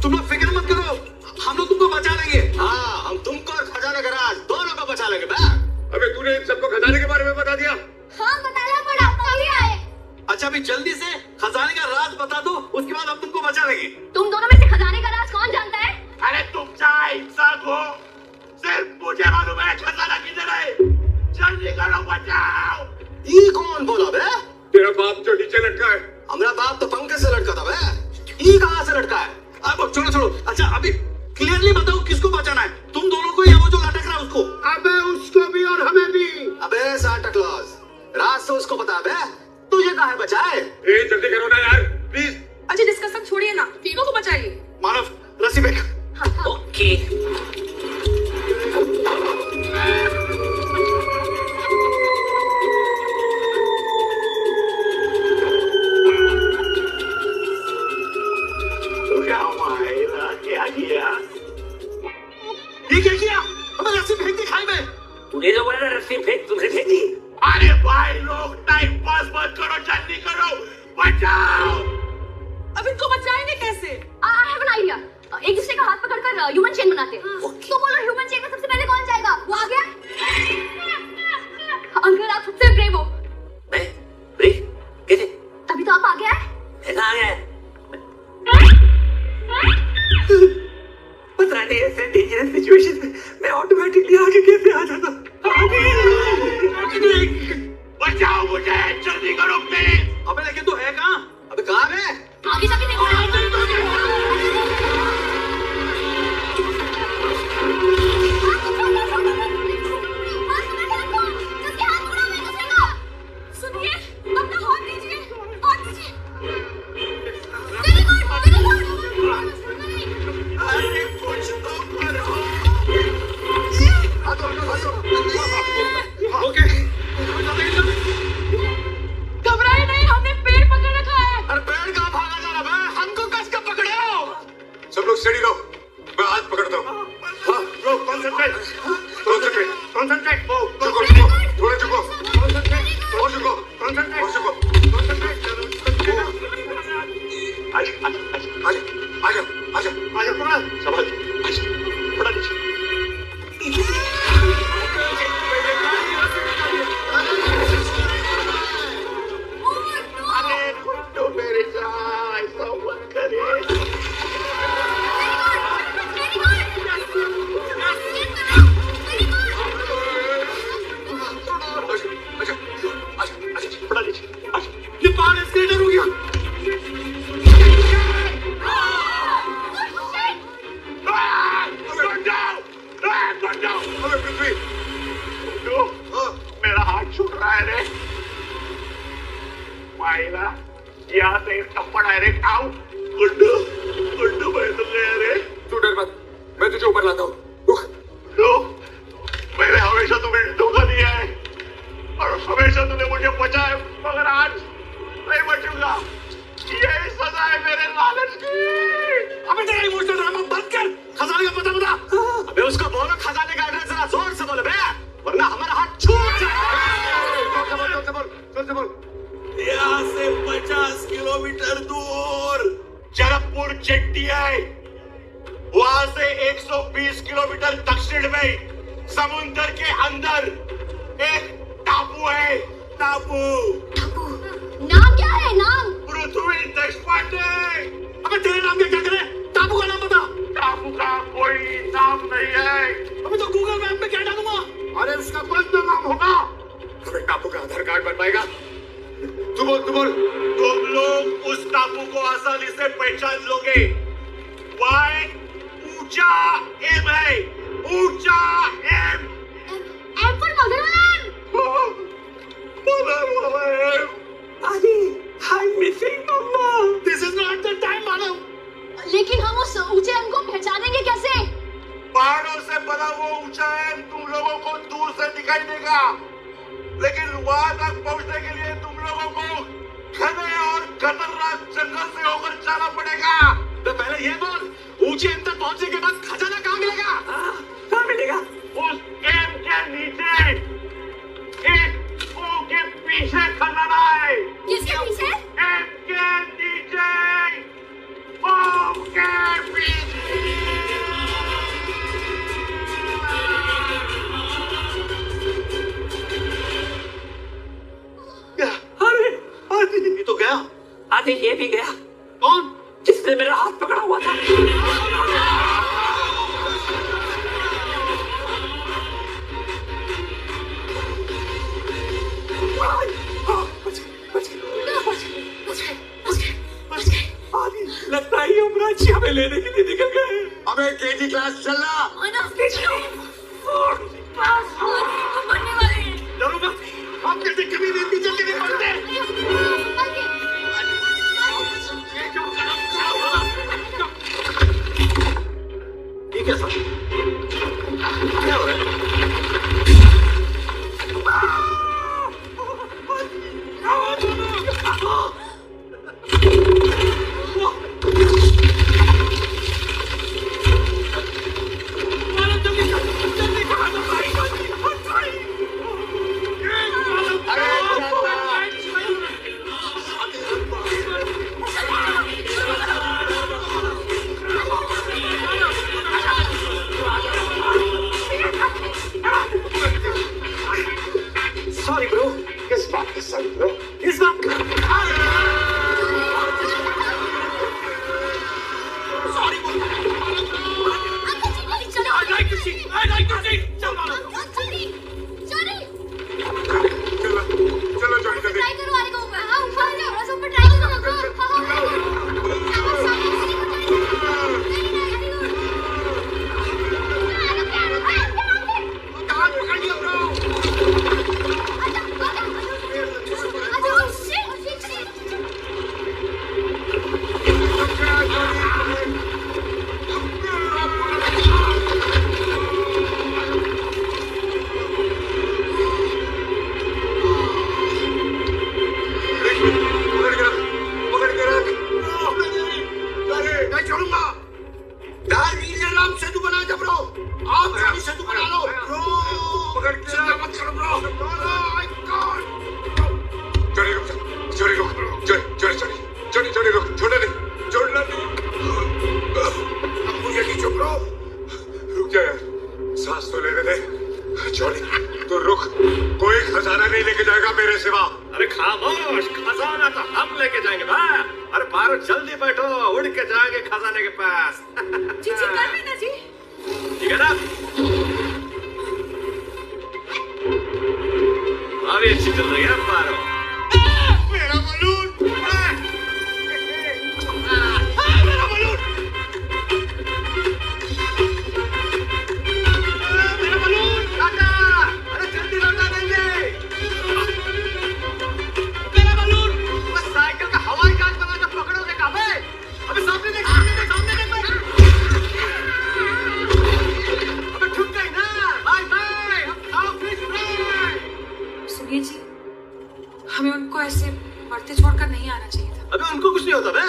Speaker 1: तुम लोग फिक्र मत करो, हम लोग तुमको बचा लेंगे। हाँ, हम तुमको और खजाना का राज दोनों को बचा लेंगे।
Speaker 2: अबे तूने इन सबको खजाने के बारे में बता दिया?
Speaker 8: हाँ बताना पड़ा, तभी आए।
Speaker 1: अच्छा अभी जल्दी से खजाने का राज बता दो, उसके बाद हम तुमको बचा लेंगे।
Speaker 8: तुम दोनों में से खजाने का राज कौन जानता है?
Speaker 9: अरे तुम चाहे इंसान हो, सिर्फ मुझे मालूम है खजाना किधर है। जल्दी करो, बचाओ।
Speaker 1: ये कौन बोला बे?
Speaker 2: तेरा बाप जो नीचे लटका है।
Speaker 1: हमारा बाप तो पंखे से लटका था बे। ये कहाँ से लटका है? अब छोड़ो। अच्छा अभी क्लियरली बताओ किसको बचाना है, तुम दोनों को या वो जो लटक रहा है उसको?
Speaker 2: अबे उसको भी और हमें भी।
Speaker 1: अबे सांता क्लॉज, राज तो उसको बता बे, तुझे कहाँ बचाए?
Speaker 2: ए जल्दी करो ना यार, प्लीज।
Speaker 4: अच्छा डिस्कशन छोड़िए ना, तीनों को बचाइए।
Speaker 1: मानव रस्सी फेंक।
Speaker 6: ओके।
Speaker 9: क्या किया?
Speaker 1: ये क्या किया? अबे रस्सी फेंक दी खाई में।
Speaker 9: तूने जो बोला ना रस्सी फेंक, तुमने फेंकी। अरे भाई लोग टाइम पास मत करो, जल्दी करो, बचाओ।
Speaker 4: अब इनको बचाएंगे कैसे?
Speaker 8: I have an idea. एक दूसरे का हाथ पकड़कर ह्यूमन चेन बनाते हैं। तो बोलो ह्यूमन चेन में सबसे पहले कौन जाएगा? वो आ गया? अंकल आप सबसे ब्रेव हो।
Speaker 6: मैं ब्रेव कैसे?
Speaker 8: तभी तो आप आ गया है।
Speaker 6: कहाँ आ गया? पता नहीं ऐसे डेंजरस सिचुएशन में मैं ऑटोमेटिकली आगे कैसे आ जाता।
Speaker 9: बचाओ मुझे, जल्दी करो प्लीज।
Speaker 1: अबे लेकिन तू है कहाँ? अबे कहाँ है?
Speaker 8: आगे जाके देखो। सुनिए, अपना हाथ दीजिए, हाथ दीजिए। Very good, very good.
Speaker 9: अरे कुछ तो करो।
Speaker 1: ओके।
Speaker 4: घबराए नहीं, हमने पेड़ पकड़ रखा है।
Speaker 1: अरे पेड़ कहाँ भागा जा रहा है? हमको कस के पकड़े हो।
Speaker 2: सब लोग स्टेडी रहो, मैं हाथ पकड़ता हूँ।
Speaker 9: हाँ, लो, concentrate, concentrate, वो,
Speaker 2: झुको, थोड़ा झुको,
Speaker 9: concentrate,
Speaker 2: और झुको,
Speaker 9: concentrate,
Speaker 2: और झुको।
Speaker 9: concentrate। आजा, थोड़ा, संभाल, थोड़ा नीचे। अरे गुड्डू मेरे साथ ऐसा मत करे। थोड़ा नीचे,
Speaker 1: ये पहाड़ एस्केलेटर हो गया।
Speaker 2: अबे पृथ्वी,
Speaker 9: मेरा हाथ छूट रहा है रे। माइला, यहाँ से टप्पा डायरेक्ट आउट। गुड्डू मैं तो गया रे।
Speaker 2: तू डर मत, मैं तुझे ऊपर लाता हूँ। रुक।
Speaker 9: मैंने हमेशा तुम्हें धोखा दिया है और हमेशा तुमने मुझे बचाया, मगर आज नहीं बचूंगा। यही सजा है मेरे लालच की।
Speaker 1: अबे तेरा इमोशनल ड्रामा बंद कर, खजाने का पता बता। अबे उसको बोलो खजाने का एड्रेस जरा जोर से बोले बे, वरना हमारा हाथ छूट जाएगा।
Speaker 2: जोर से बोल।
Speaker 9: यहाँ से 50 किलोमीटर दूर जरकपुर चट्टी है। वहां से 120 किलोमीटर दक्षिण में समुद्र के अंदर एक टापू है। टापू।
Speaker 8: नाम क्या है? नाम?
Speaker 9: पृथ्वी देशपांडे।
Speaker 1: अबे तेरे नाम क्या करे? टापू का नाम बता।
Speaker 9: टापू का कोई नाम नहीं है।
Speaker 1: अबे
Speaker 9: को आसानी से पहचान लोगे। वाई ऊंचा एम है, ऊंचा aim.
Speaker 8: Aim for motherland.
Speaker 6: Adi, I'm missing Mama.
Speaker 9: This is not the time, मालूम।
Speaker 8: लेकिन हम उस ऊंचे एम को पहचानेंगे कैसे?
Speaker 9: पहाड़ों से बना वो ऊंचा एम तुम लोगों को दूर से दिखाई देगा, लेकिन वहां तक पहुंचने के लिए तुम लोगों को घने और खतरनाक जंगल से होकर जाना पड़ेगा।
Speaker 1: तो पहले ये बोल, ऊंचे एम तक पहुंचने के बाद खजाना कहाँ मिलेगा?
Speaker 6: कहाँ मिलेगा?
Speaker 9: उस एम के नीचे एक ओ के पीछे खजाना है।
Speaker 8: किसके पीछे?
Speaker 9: एम के नीचे ओ के पीछे।
Speaker 6: अरे
Speaker 1: आदि, ये तो गया।
Speaker 6: आदि ये भी गया।
Speaker 1: कौन?
Speaker 6: जिसने मेरा हाथ पकड़ा हुआ था। आदि, लगता है यमराज जी हमें लेने के लिए निकल गए।
Speaker 2: अबे केजी क्लास चलना।
Speaker 8: बनने वाले हैं।
Speaker 1: डरो मत, हम कैसे कभी भी पीछे नहीं पड़ते। ये कैसा? क्या हो रहा है? Sorry bro, किस बात की sorry bro? किस बात की? Sorry bro. I'd like to see. चल मारो।
Speaker 2: चलो जॉनी जल्दी।
Speaker 8: ट्राई करो आने को ऊपर। हाँ ऊपर आ जाओ। बस ऊपर ट्राई करो।
Speaker 2: कहाँ पकड़ लिया bro? सांस तो लेने दे। जॉनी तो रुक, कोई खजाना नहीं लेके जाएगा मेरे सिवा।
Speaker 1: अरे खामोश, खजाना तो हम लेके जाएंगे बा। अरे पारो जल्दी बैठो, उड़ के जाएंगे खजाने के पास।
Speaker 3: जी जी कर लेना जी।
Speaker 1: ठीक है ना? अभी अच्छी चल रही है पारो।
Speaker 9: मेरा बलून। मेरा बलून। मेरा बलून।
Speaker 1: काका, अरे जल्दी लौटा देंगे।
Speaker 9: मेरा बलून।
Speaker 1: बस साइकिल का हवाई जहाज बना के पकड़ोगे कहाँ पे? अबे सामने देख, सामने देख, सामने देख भाई। अबे ठुक गई ना। बाय बाय, हम खाओ फिश फ्राई।
Speaker 3: सुनिए जी, हमें उनको ऐसे मरते छोड़कर नहीं आना चाहिए था।
Speaker 1: अबे उनको कुछ नहीं होता बे।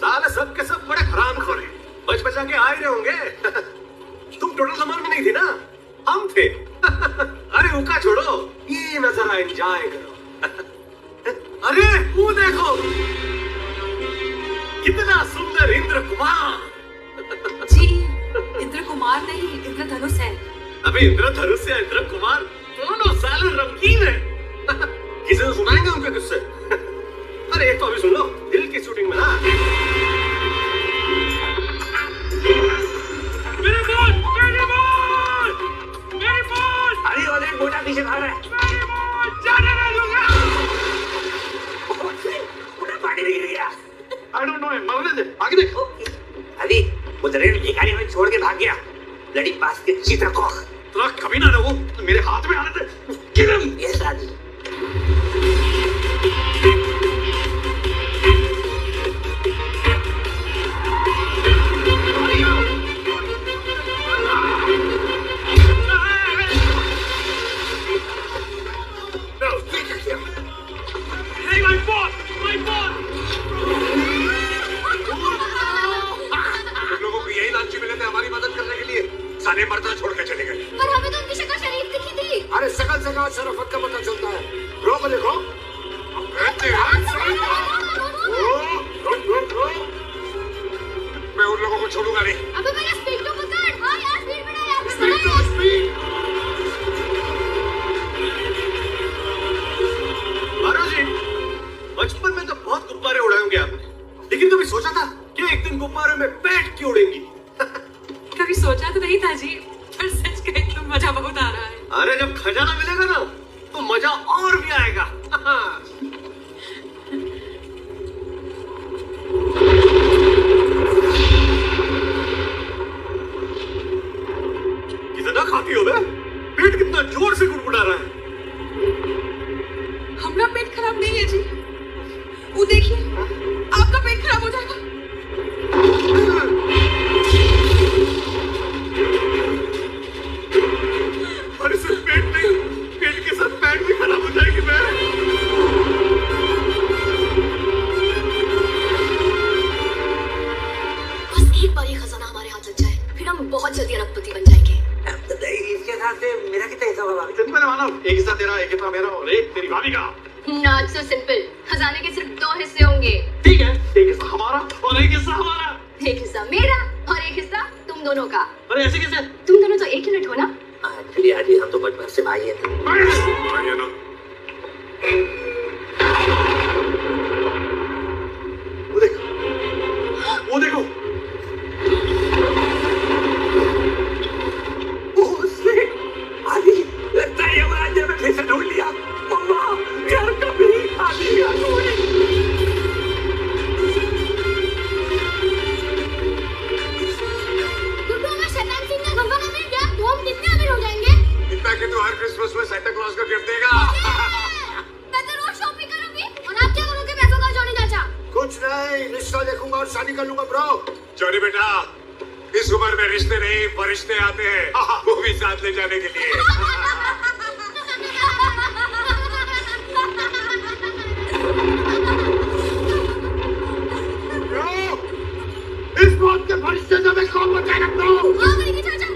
Speaker 1: साले सब के सब बड़े हरामखोर हैं। बच बचा के आ ही रहे होंगे। तुम टोटल सामान में नहीं थी ना, हम थे। अरे उका छोड़ो, ये नजारा एंजॉय करो। अरे वो देखो, कितना सुंदर इंद्र कुमार।
Speaker 3: जी, इंद्र कुमार नहीं, इंद्रधनुष है।
Speaker 1: अबे इंद्रधनुष या इंद्र कुमार दोनों साले रंगीन हैं। किसी को सुनाएंगे उनके किस्से। अरे एक तो अभी सुन लो, दिल की शूटिंग में ना।
Speaker 9: मेरी बॉल। मेरी बॉल। मेरी बॉल।
Speaker 6: अरे वाले मोटा पीछे भाग रहा है।
Speaker 9: मेरी बॉल। जाने नहीं दूंगा।
Speaker 6: पूरा पानी में गिर गया।
Speaker 9: I don't know
Speaker 1: है, मरने दे, आगे देख।
Speaker 6: अभी वो दरेड़ भिखारी में छोड़ के भाग गया, लड़ी पास के चित्रकोख।
Speaker 1: तेरा कभी ना वो मेरे हाथ में आने दे। किरण,
Speaker 6: ये शादी
Speaker 7: सारे मर्द छोड़ के चले गए।
Speaker 8: पर हमें तो उनकी शक्ल शरीफ दिखी थी।
Speaker 2: अरे सकल जगह शराफत का पता चलता है। रोक देखो।
Speaker 7: मैं उन लोगों को छोड़ूंगा नहीं।
Speaker 8: अबे मेरा स्पीड तो पकड़। हाँ यार स्पीड बढ़ा यार। स्पीड।
Speaker 1: मारो जी, बचपन में तो बहुत गुब्बारे उड़ाए होंगे आपने, लेकिन कभी सोचा था कि एक दिन गुब्बारे में बैठ के उड़ेंगी?
Speaker 3: कभी सोचा तो नहीं था जी, पर सच कहे तो मजा बहुत आ रहा है।
Speaker 1: अरे जब खजाना मिलेगा ना तो मजा और भी आएगा। कितना खाती हो बे? पेट कितना जोर से गुड़गुड़ा रहा है।
Speaker 3: हमारा पेट खराब नहीं है जी, वो देखिए आपका पेट खराब हो जाएगा।
Speaker 1: और सिर्फ पेट नहीं, पेट के साथ पैंट भी खराब हो जाएगी। मैं
Speaker 5: बस एक बार ये खजाना हमारे हाथ लग जाए, फिर हम बहुत जल्दी अरबपति बन जाएंगे।
Speaker 6: इसके साथ मेरा कितना हिस्सा होगा?
Speaker 1: इतना नहीं माना, एक हिस्सा तेरा, एक हिस्सा मेरा और एक तेरी भाभी का।
Speaker 8: Not so simple. खजाने के सिर्फ 2 हिस्से होंगे।
Speaker 1: ठीक है, एक हिस्सा हमारा और एक हिस्सा हमारा।
Speaker 8: एक हिस्सा मेरा और एक हिस्सा तुम दोनों का।
Speaker 1: अरे ऐसे कैसे?
Speaker 8: तुम दोनों तो एक यूनिट हो ना?
Speaker 6: एक्चुअली आदि हम तो बचपन से भाई हैं।
Speaker 7: भाई ना।
Speaker 1: वो देखो, वो देखो।
Speaker 6: आदि लगता है यमराज ने फिर से ढूंढ लिया। मम्मा यार कभी आदि यार
Speaker 8: गुड्डू हमें शैतान सिंह का खंभा मिल गया तो हम कितने अमीर हो जाएंगे?
Speaker 7: इतना कि तू हर क्रिसमस में सांता क्लॉज का गिफ्ट देगा।
Speaker 8: मैं तो रोज शॉपिंग करूंगी। और आप क्या करोगे पैसों का, जॉनी चाचा?
Speaker 2: कुछ नहीं, रिश्ता देखूंगा और शादी कर लूंगा ब्रो।
Speaker 7: जॉनी बेटा, इस उम्र में रिश्ते नहीं फरिश्ते आते हैं, वो भी साथ ले जाने के लिए।
Speaker 2: इस मौत के फरिश्ते से मैं कौन बचाएगा ब्रो?
Speaker 8: हाँ करेंगे चाचा।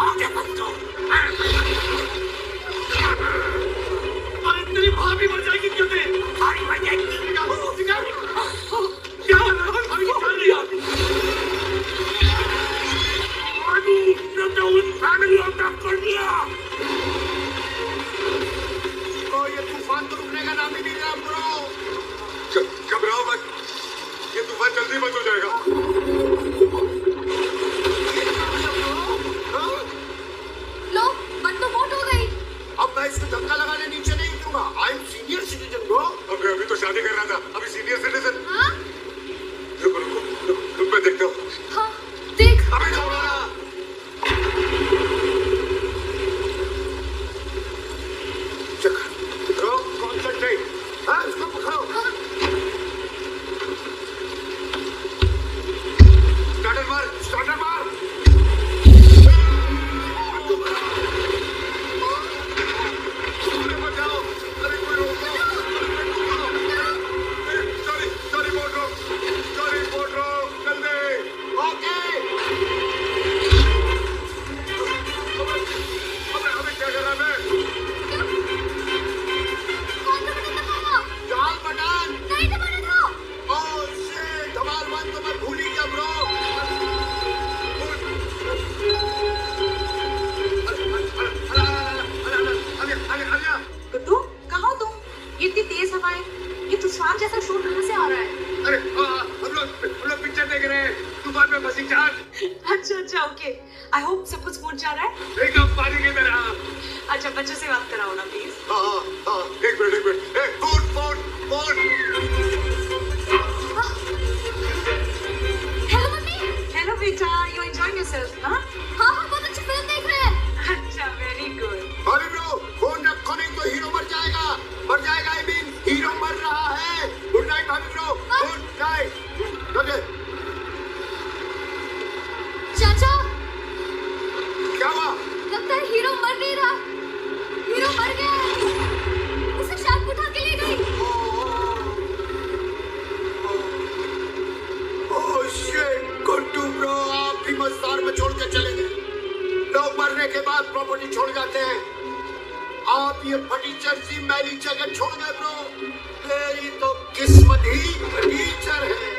Speaker 4: आगे बढ़ दो।
Speaker 1: अरे तेरी भाभी मर जाएगी क्यों दे?
Speaker 4: भारी मर जाएगी।
Speaker 1: क्या भाभी को चल रही है?
Speaker 4: तो उन फैमिलियों का कर दिया।
Speaker 2: तो ये तूफान तो रुकने का नाम ही नहीं रहा ब्रो।
Speaker 7: घबराओ मत, ये तूफान जल्दी बंद हो जाएगा।
Speaker 8: लो बंद तो बहुत हो गई।
Speaker 2: अब मैं इसको धक्का लगाने नीचे नहीं दूंगा। I am senior citizen bro.
Speaker 7: अभी तो शादी कर रहा था, अभी सीनियर सिटीजन।
Speaker 8: हाँ
Speaker 7: रुको रुको रुको, मैं देखता हूँ।
Speaker 8: हाँ देख।
Speaker 2: अबे छोड़ो ना। Bro concentrate. हाँ इसको पकड़ो। स्टार्टर मार, स्टार्टर मार। अरे बचाओ, अरे कोई रोको। सॉरी बोल रहा हूँ, जल्दी। ओके। अबे क्या कर रहा है मैं?
Speaker 8: कौन सा बटन दबाना?
Speaker 2: जाल बटन।
Speaker 8: नहीं दबाना था।
Speaker 2: ओह शिट, धमाल वन तो मैं भूल ही गया ब्रो।
Speaker 3: गुड्डू कहाँ हो तुम? ये इतनी तेज हवाएं, ये तूफान जैसा शोर कहाँ से आ रहा है?
Speaker 2: अरे हम लोग पिक्चर देख रहे हैं, तूफान में फंसी जहाज।
Speaker 3: अच्छा ओके। आई होप सब कुछ पहुंच जा रहा है।
Speaker 2: एकदम पानी की तरह।
Speaker 3: अच्छा बच्चों से बात कराओ ना प्लीज।
Speaker 2: हाँ, एक minute. Phone.
Speaker 8: Hello mummy.
Speaker 3: Hello बेटा, यू एंजॉयिंग योरसेल्फ? हाँ
Speaker 8: हाँ बहुत अच्छी फिल्म देख रहे हैं।
Speaker 3: अच्छा वेरी गुड।
Speaker 2: भाभी ब्रो, फोन रखो नहीं तो हीरो मर जाएगा। आई मीन हीरो मर रहा है। गुड नाइट भाभी ब्रो, गुड नाइट। ओके।
Speaker 8: चाचा
Speaker 2: क्या हुआ?
Speaker 8: लगता है हीरो मर नहीं रहा। हीरो मर गया है। उसे शार्क उठा के ले गई।
Speaker 2: ओह शिट, गुड्डू ब्रो आप भी मस्तार में छोड़ के चले गए। लोग मरने के बाद प्रॉपर्टी छोड़ जाते हैं, आप ये फटीचर सी मैली जगह छोड़ गए ब्रो। मेरी तो किस्मत ही फटीचर है।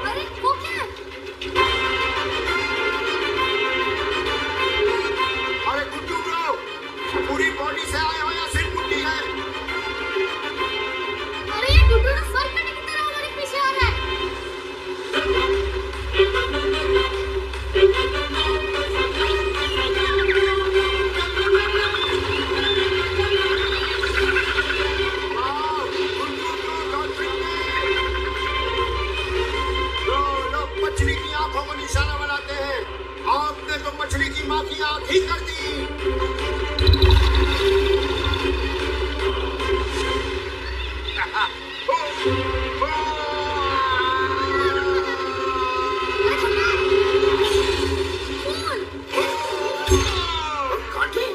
Speaker 8: अरे वो क्या है?
Speaker 2: अरे गुड्डू ब्रो, पूरी बॉडी से आए हो या सिर्फ मुट्ठी है?
Speaker 8: अरे ये गुड्डू ना स्वर्ग करने की तरह हमारे पीछे आ रहा है।
Speaker 2: वाह, गुड्डू ब्रो लॉटरी में। ब्रो, लोग मछली की आंखों को निशाना बनाते हैं, आपने तो मछली की माँ की आंख ही कर दी। काटे?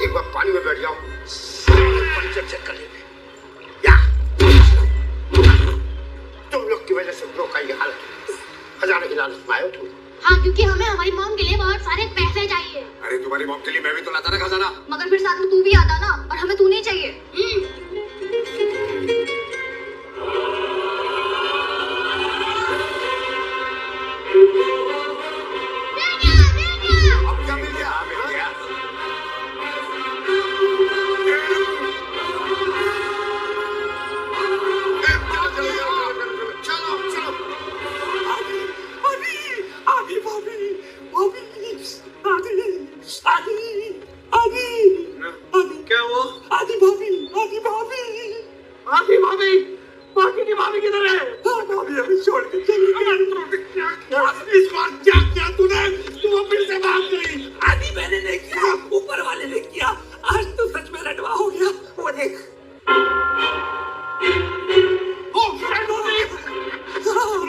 Speaker 2: एक बार पानी में बैठ जाओ, पंचर चेक कर लेंगे। या तुम लोग की वजह से हम लोग का ये हाल है। खजाने की लालच में आए हो तुम।
Speaker 8: हाँ, क्योंकि हमें हमारी मॉम के लिए बहुत सारे पैसे चाहिए।
Speaker 7: अरे तुम्हारी मॉम के लिए मैं भी तो लाता ना खजाना।
Speaker 8: मगर फिर साथ में तू भी आता ना, और हमें तू नहीं चाहिए।
Speaker 2: अब क्या मिल गया? मिल गया। चलो चलो।
Speaker 9: आदि आदि भाभी भाभी आदि आदि आदि
Speaker 1: क्या हुआ?
Speaker 9: आदि भाभी आदि भाभी
Speaker 1: भाभी भाभी बाकी की भाभी किधर है?
Speaker 9: हाँ भाभी अभी छोड़ के चली गई। इस बार क्या किया तूने? तू फिर से बात करी। आदि मैंने नहीं किया, ऊपर वाले ने किया। आज तो सच में रटवा हो गया। वो देख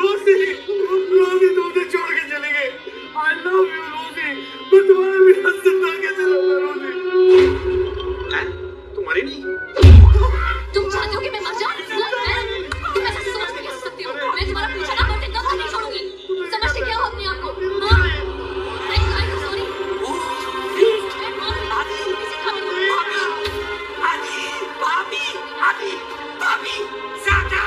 Speaker 9: रोजी रोजी तुमने छोड़ के चले गए। आई लव यू रोजी, मैं तुम्हारे बिना जिंदा कैसे रहूंगा रोजी?
Speaker 1: तुम्हारी नहीं?
Speaker 5: तुम चाहते हो कि मैं मर जाऊं? तुम ऐसा सोच भी कैसे सकते हो? मैं तुम्हारा पीछा ना करते तब तक नहीं छोड़ूंगी। समझते क्या हो अपने आप को? सॉरी।
Speaker 9: आदि भाभी भाभी साका।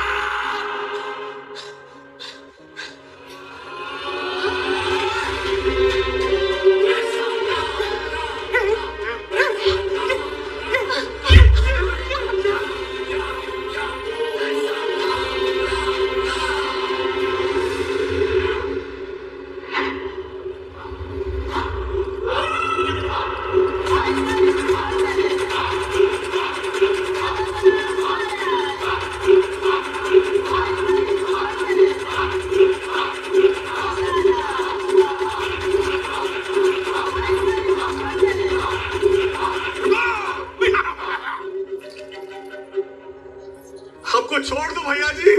Speaker 1: हमको छोड़ दो भैया जी,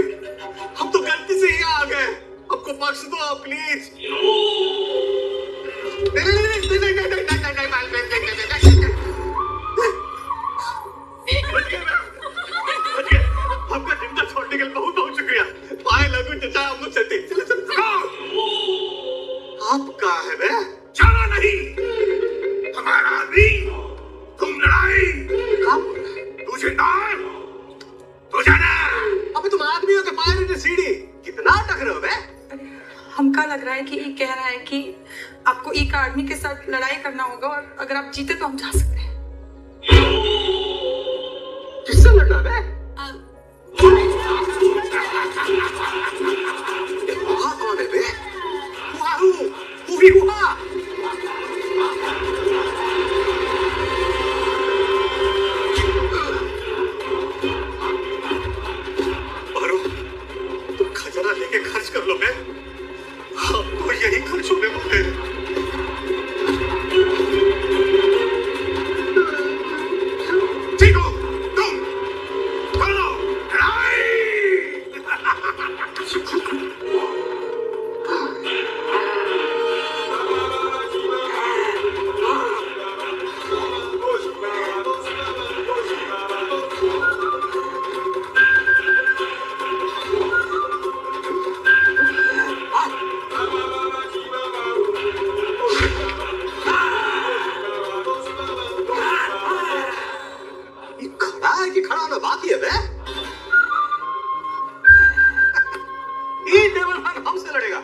Speaker 1: हम तो गलती से ही आ गए। हमको बख्श दो प्लीज। हमका जिंदा छोड़ने के लिए बहुत बहुत शुक्रिया। पाए लगू चचा, हम लोग चलते। चलो चलो। आप कहाँ है बे?
Speaker 9: चलो नहीं, हमारा आदमी तुम लड़ाई तू जिंदा तो जाना।
Speaker 1: अबे तुम आदमी हो तो पाए नहीं सीढ़ी, कितना टक रहे हो बे?
Speaker 10: हमका लग रहा है कि ये कह रहा है कि आपको एक आदमी के साथ लड़ाई करना होगा, और अगर आप जीते तो हम जा सकते हैं।
Speaker 1: किससे लड़ना बे? वहाँ कौन है बे? हुआ मारो, तुम खजाना लेके खर्च कर लो बे, हम तो यही खर्च होने वाले हैं।
Speaker 9: ठीक हो तुम, चलो लड़ाई।
Speaker 1: कि खड़ा होना बाकी है बे? ये टेबल फैन हमसे लड़ेगा।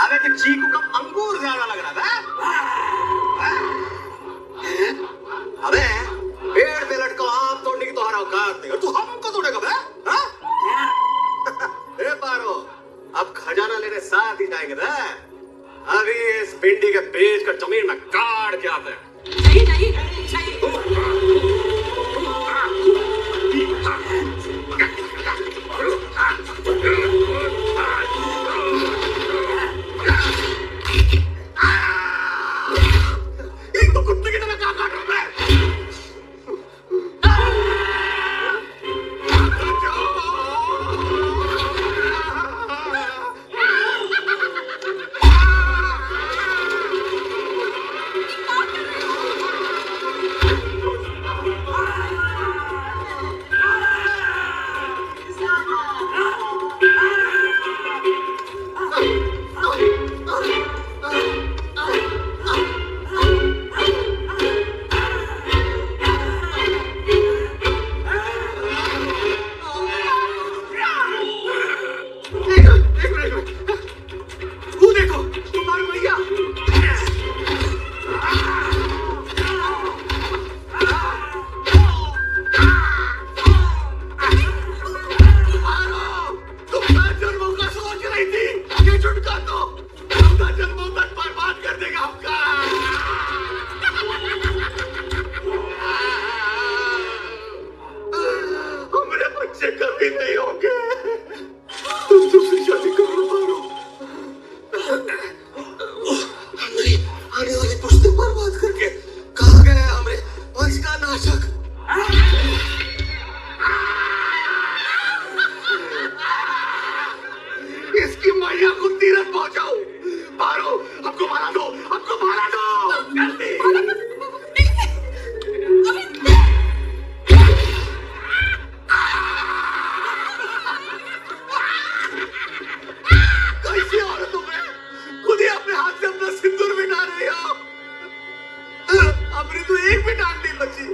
Speaker 1: अबे कि चीकू कम अंगूर ज्यादा लग रहा था। अबे पेड़ पे लटको आम तोड़ने की तुम्हारा औकात नहीं, और तू हमको तोड़ेगा बे? ए पारो, अब खजाना लेने साथ ही जाएंगे बे। अभी इस भिंडी के पेज का जमीन में काट के आते हैं। तो कुत्ते की तरह क्या काट रहा है? तो एक भी डांट नहीं बची।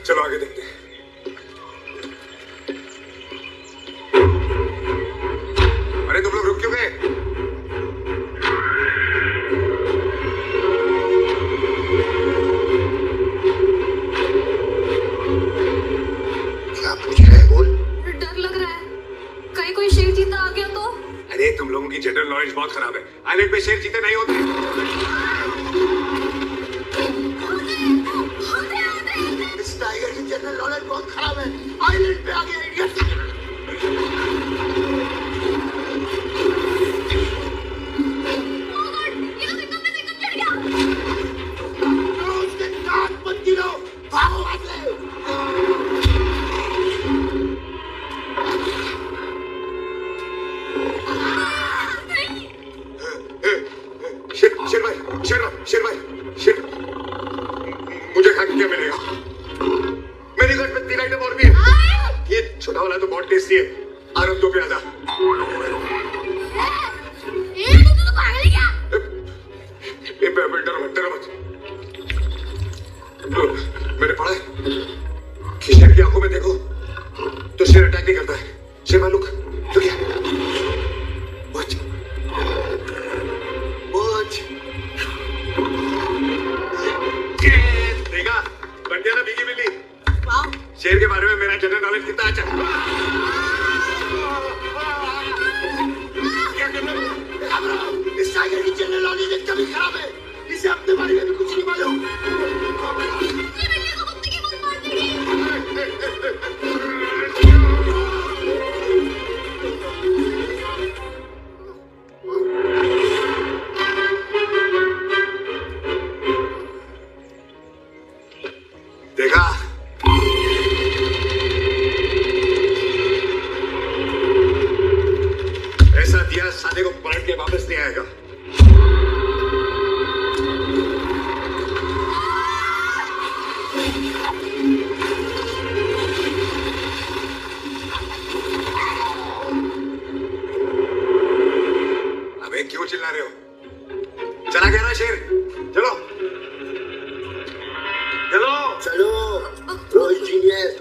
Speaker 7: चलो आगे देखते हैं। अरे तुम लोग रुक क्यों गए?
Speaker 2: क्या पूछ रहे हैं? बोल।
Speaker 5: डर लग रहा है, कहीं कोई शेर चीता आ गया तो?
Speaker 7: अरे तुम लोगों की जनरल नॉलेज बहुत खराब है। आइलैंड पे शेर चीते नहीं होते।
Speaker 2: इस टाइगर की जनरल नॉलेज बहुत खराब है। आइलैंड पे आ गया इडियट। उसके दांत मत गिरो, भागो वहां से।
Speaker 7: शेर भाई, मुझे खा के क्या मिलेगा? मेरी घर में 3 आइटम और भी है। ये छोटा वाला तो बहुत टेस्टी है। आराम तो प्याजा। डरो मत। मैंने पढ़ा है कि शेर की आंखों में देखो तो शेर अटैक नहीं करता है। शेर भाई लुक देखा, बन गया ना भीगी बिल्ली। शेर के बारे में मेरा जनरल नॉलेज कितना अच्छा। क्या करना है?
Speaker 2: इस टाइगर की जनरल नॉलेज एकदम ही खराब है। इसे अपने बारे में भी कुछ नहीं मालूम।
Speaker 7: देखा, ऐसा दिया साले को पलट के वापस नहीं आएगा। अबे क्यों चिल्ला रहे हो? चला गया ना शेर? चलो
Speaker 2: चलो रोज जीनियस।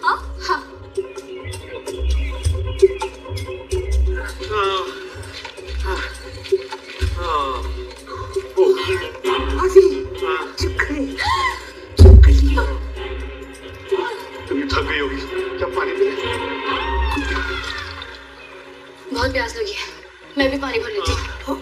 Speaker 7: तुम थक गई होगी, क्या पानी पी ले?
Speaker 5: बहुत प्यास लगी है, मैं भी पानी भर लेती हूँ।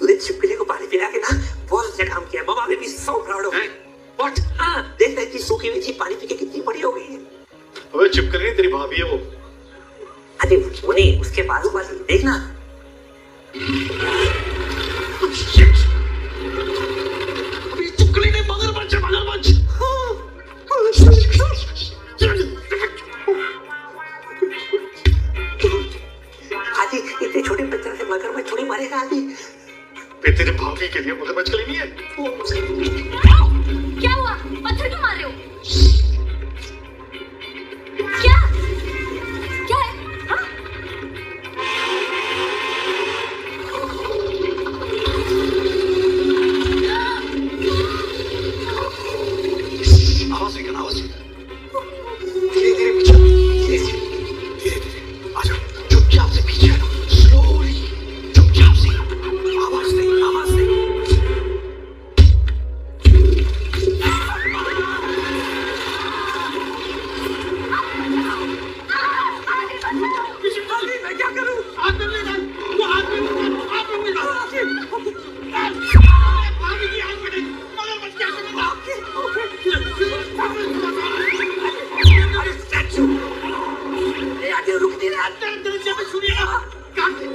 Speaker 6: तूने छिपकली को पानी पिला के ना बहुत अच्छा काम किया। मामा भी सो प्राउड हो। व्हाट? हाँ, देख रही थी सूखी हुई थी, पानी पी के कितनी बड़ी हो गई है।
Speaker 1: अबे छिपकली तेरी भाभी है वो।
Speaker 6: अरे वो नहीं, उसके बाजू देखना।
Speaker 1: अबे छिपकली नहीं, मगरमच्छ है, मगरमच्छ। वकील के लिए मगरमच्छ के लिए नहीं है।
Speaker 8: क्या हुआ? पत्थर क्यों मार रहे हो? क्या क्या है? हाँ?
Speaker 7: आवाज निकल, आवाज निकल। धीरे धीरे पीछे, धीरे धीरे, धीरे धीरे आ जाओ। चुपचाप से पीछे हटो, स्लोली, चुपचाप से। आवाज नहीं, आवाज नहीं।
Speaker 9: मैं क्या करूं? हाथ में ले जाओ, वो हाथ में ले जाओ, हाथ में ले जाओ। भाभी की हाथ में नहीं, मगरमच्छ क्या करेगा? अरे स्टैचू, ये आगे रुक नहीं रहा, तेरे दरवाजे पे छुरी है। काट दे।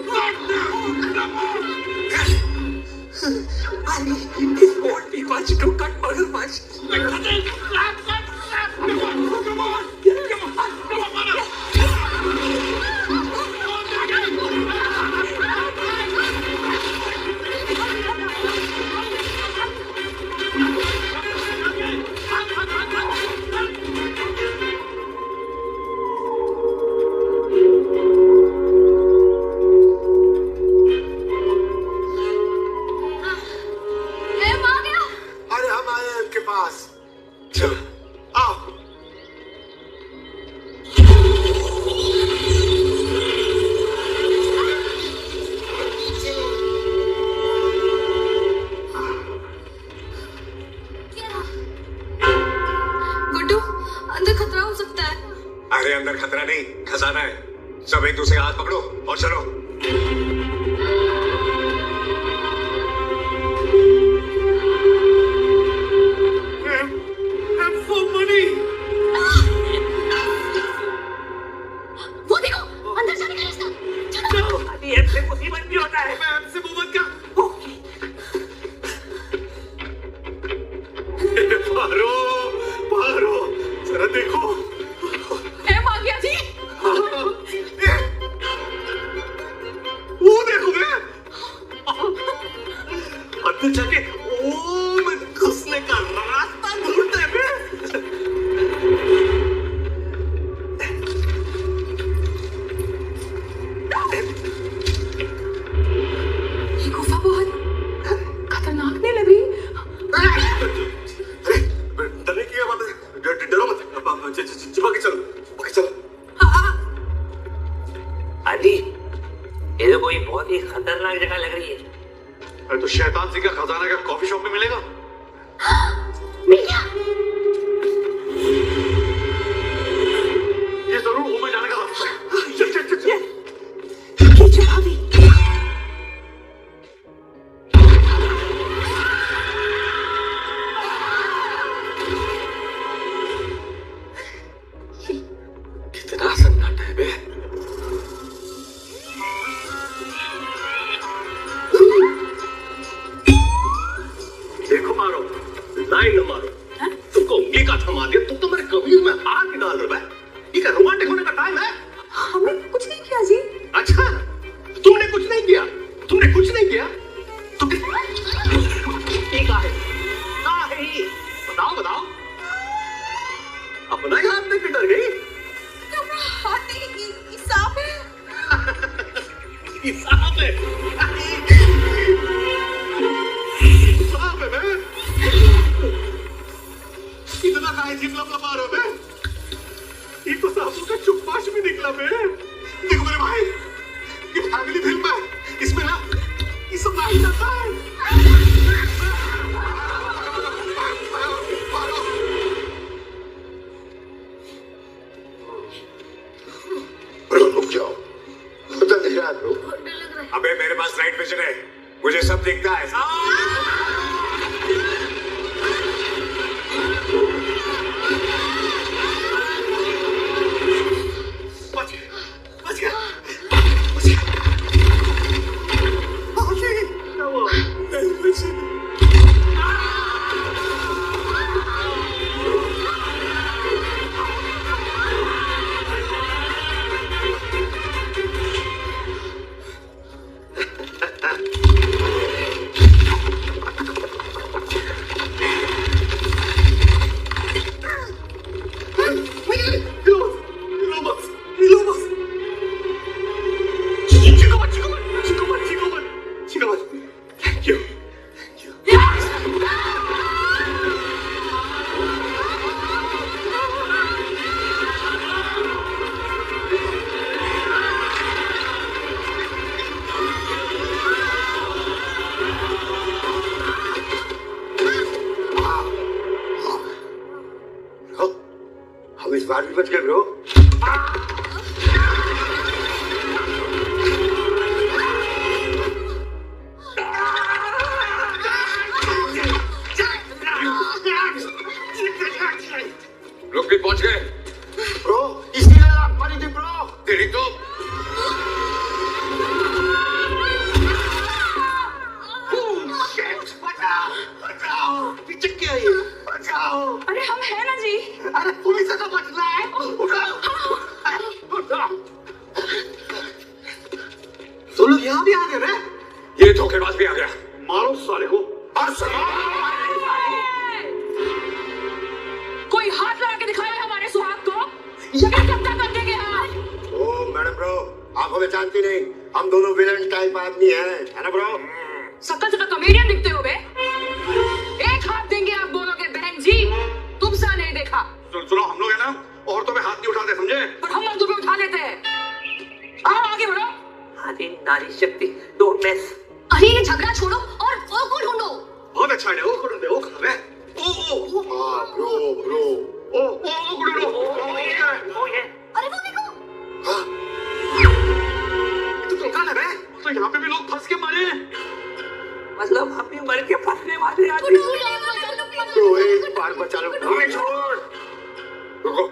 Speaker 9: This won't be much to cut मगरमच्छ। Come on।
Speaker 8: एम आ गया।
Speaker 2: अरे हम आए हैं इनके पास। चलो आओ।
Speaker 8: गुड्डू, अंदर खतरा हो सकता है।
Speaker 7: अरे अंदर खतरा नहीं, खजाना है। सब एक दूसरे का हाथ पकड़ो और चलो।
Speaker 8: वो देखो, अंदर जाने का रास्ता। चलो।
Speaker 9: अभी ऐसे मुसीबत भी होता है। मैं हमसे मोहब्बत का
Speaker 1: पारो, पारो, जरा देखो।
Speaker 10: एम आ गया जी।
Speaker 1: वो देखो बे, अंदर जाके ओम घुसने का रास्ता ढूंढते हैं बे।
Speaker 10: ये गुफा बहुत खतरनाक नहीं लग रही?
Speaker 1: डरने की बात है, डरो मत। चिपक के चलो, चिपक के चलो।
Speaker 6: आदि, ये तो कोई बहुत ही खतरनाक जगह लग रही है।
Speaker 1: अरे तो शैतान सिंह का खजाना का कॉफी शॉप में मिलेगा।
Speaker 8: मिल गया।
Speaker 1: ये जरूर वो में जाने का रास्ता है। चल चल चल चल।
Speaker 8: ये जो भाभी।
Speaker 1: कितना सन्नाटा है बे। देखो मारो, लाइन न मारो। तुमको उंगली का थमा दिया, तुम तो मेरे कमीज में हाथ ही डाल रहे हो। ये क्या रोमांटिक होने का टाइम है?
Speaker 10: हमने कुछ नहीं किया जी।
Speaker 1: अच्छा, तुमने कुछ नहीं किया, तुमने कुछ नहीं किया। तुम ये कहाँ है? कहाँ है ये? बताओ बताओ। अपना ही हाथ देख के डर गई।
Speaker 10: हाथ नहीं, ये सांप है।
Speaker 1: ये सांप है। सांप है बे। इतना काहे लपलपा रहे हो बे? ये तो सांपों का चुप्पाश भी निकला बे। देखो मेरे भाई, ये फैमिली फिल्म है, इसमें ना ये सब नहीं जाता है।
Speaker 2: रुक जाओ, पता नहीं रहा करो।
Speaker 7: अबे मेरे पास नाइट विजन है, मुझे सब दिखता है।
Speaker 1: बच गया, बच गया। क्या हुआ?
Speaker 2: भी बच गए ब्रो।
Speaker 7: लोग भी पहुंच गए
Speaker 2: ब्रो इसीलिए लात मारी थी ब्रो।
Speaker 7: तेरी तो
Speaker 2: पीछे क्या है? बचाओ।
Speaker 3: अरे हम हैं ना जी।
Speaker 2: अरे पुलिस से तो बचना है। उठाओ। तो लोग यहाँ भी आ गए रे।
Speaker 7: ये धोखेबाज भी आ गया।
Speaker 2: मारो साले को।
Speaker 3: कोई हाथ लगा के दिखाए हमारे सुहाग को, ये क्या कब्जा कर देंगे हम।
Speaker 2: ओ मैडम ब्रो, आंखों में जानती नहीं, हम दोनों विलन टाइप आदमी है ना ब्रो?
Speaker 3: शक्ल से तो कॉमेडियन दिखते हो बे। एक हाथ देंगे आप बोलोगे बहन जी, तुमसा नहीं देखा।
Speaker 9: सुनो, हम लोग है ना, औरतों में हाथ नहीं उठाते, समझे?
Speaker 3: पर हम मर्दों पे उठा लेते हैं। आओ आगे बढ़ो।
Speaker 6: आदि नारी शक्ति, डोंट मेस।
Speaker 5: अरे ये झगड़ा छोड़ो और वो को ढूंढो।
Speaker 9: बहुत अच्छा है, वो ढूंढे, वो खड़ा है। ओ
Speaker 2: हाँ ब्रो
Speaker 9: ओ ढूंढो।
Speaker 5: अरे वो देखो।
Speaker 9: तो तुम कहाँ लगे? तो यहाँ पे भी लोग फंस के मरे हैं।
Speaker 6: मतलब हम भी मर के फंसने वाले आज।
Speaker 2: ब्रो एक बार बचा लो।
Speaker 7: हमें छोड़। रुको,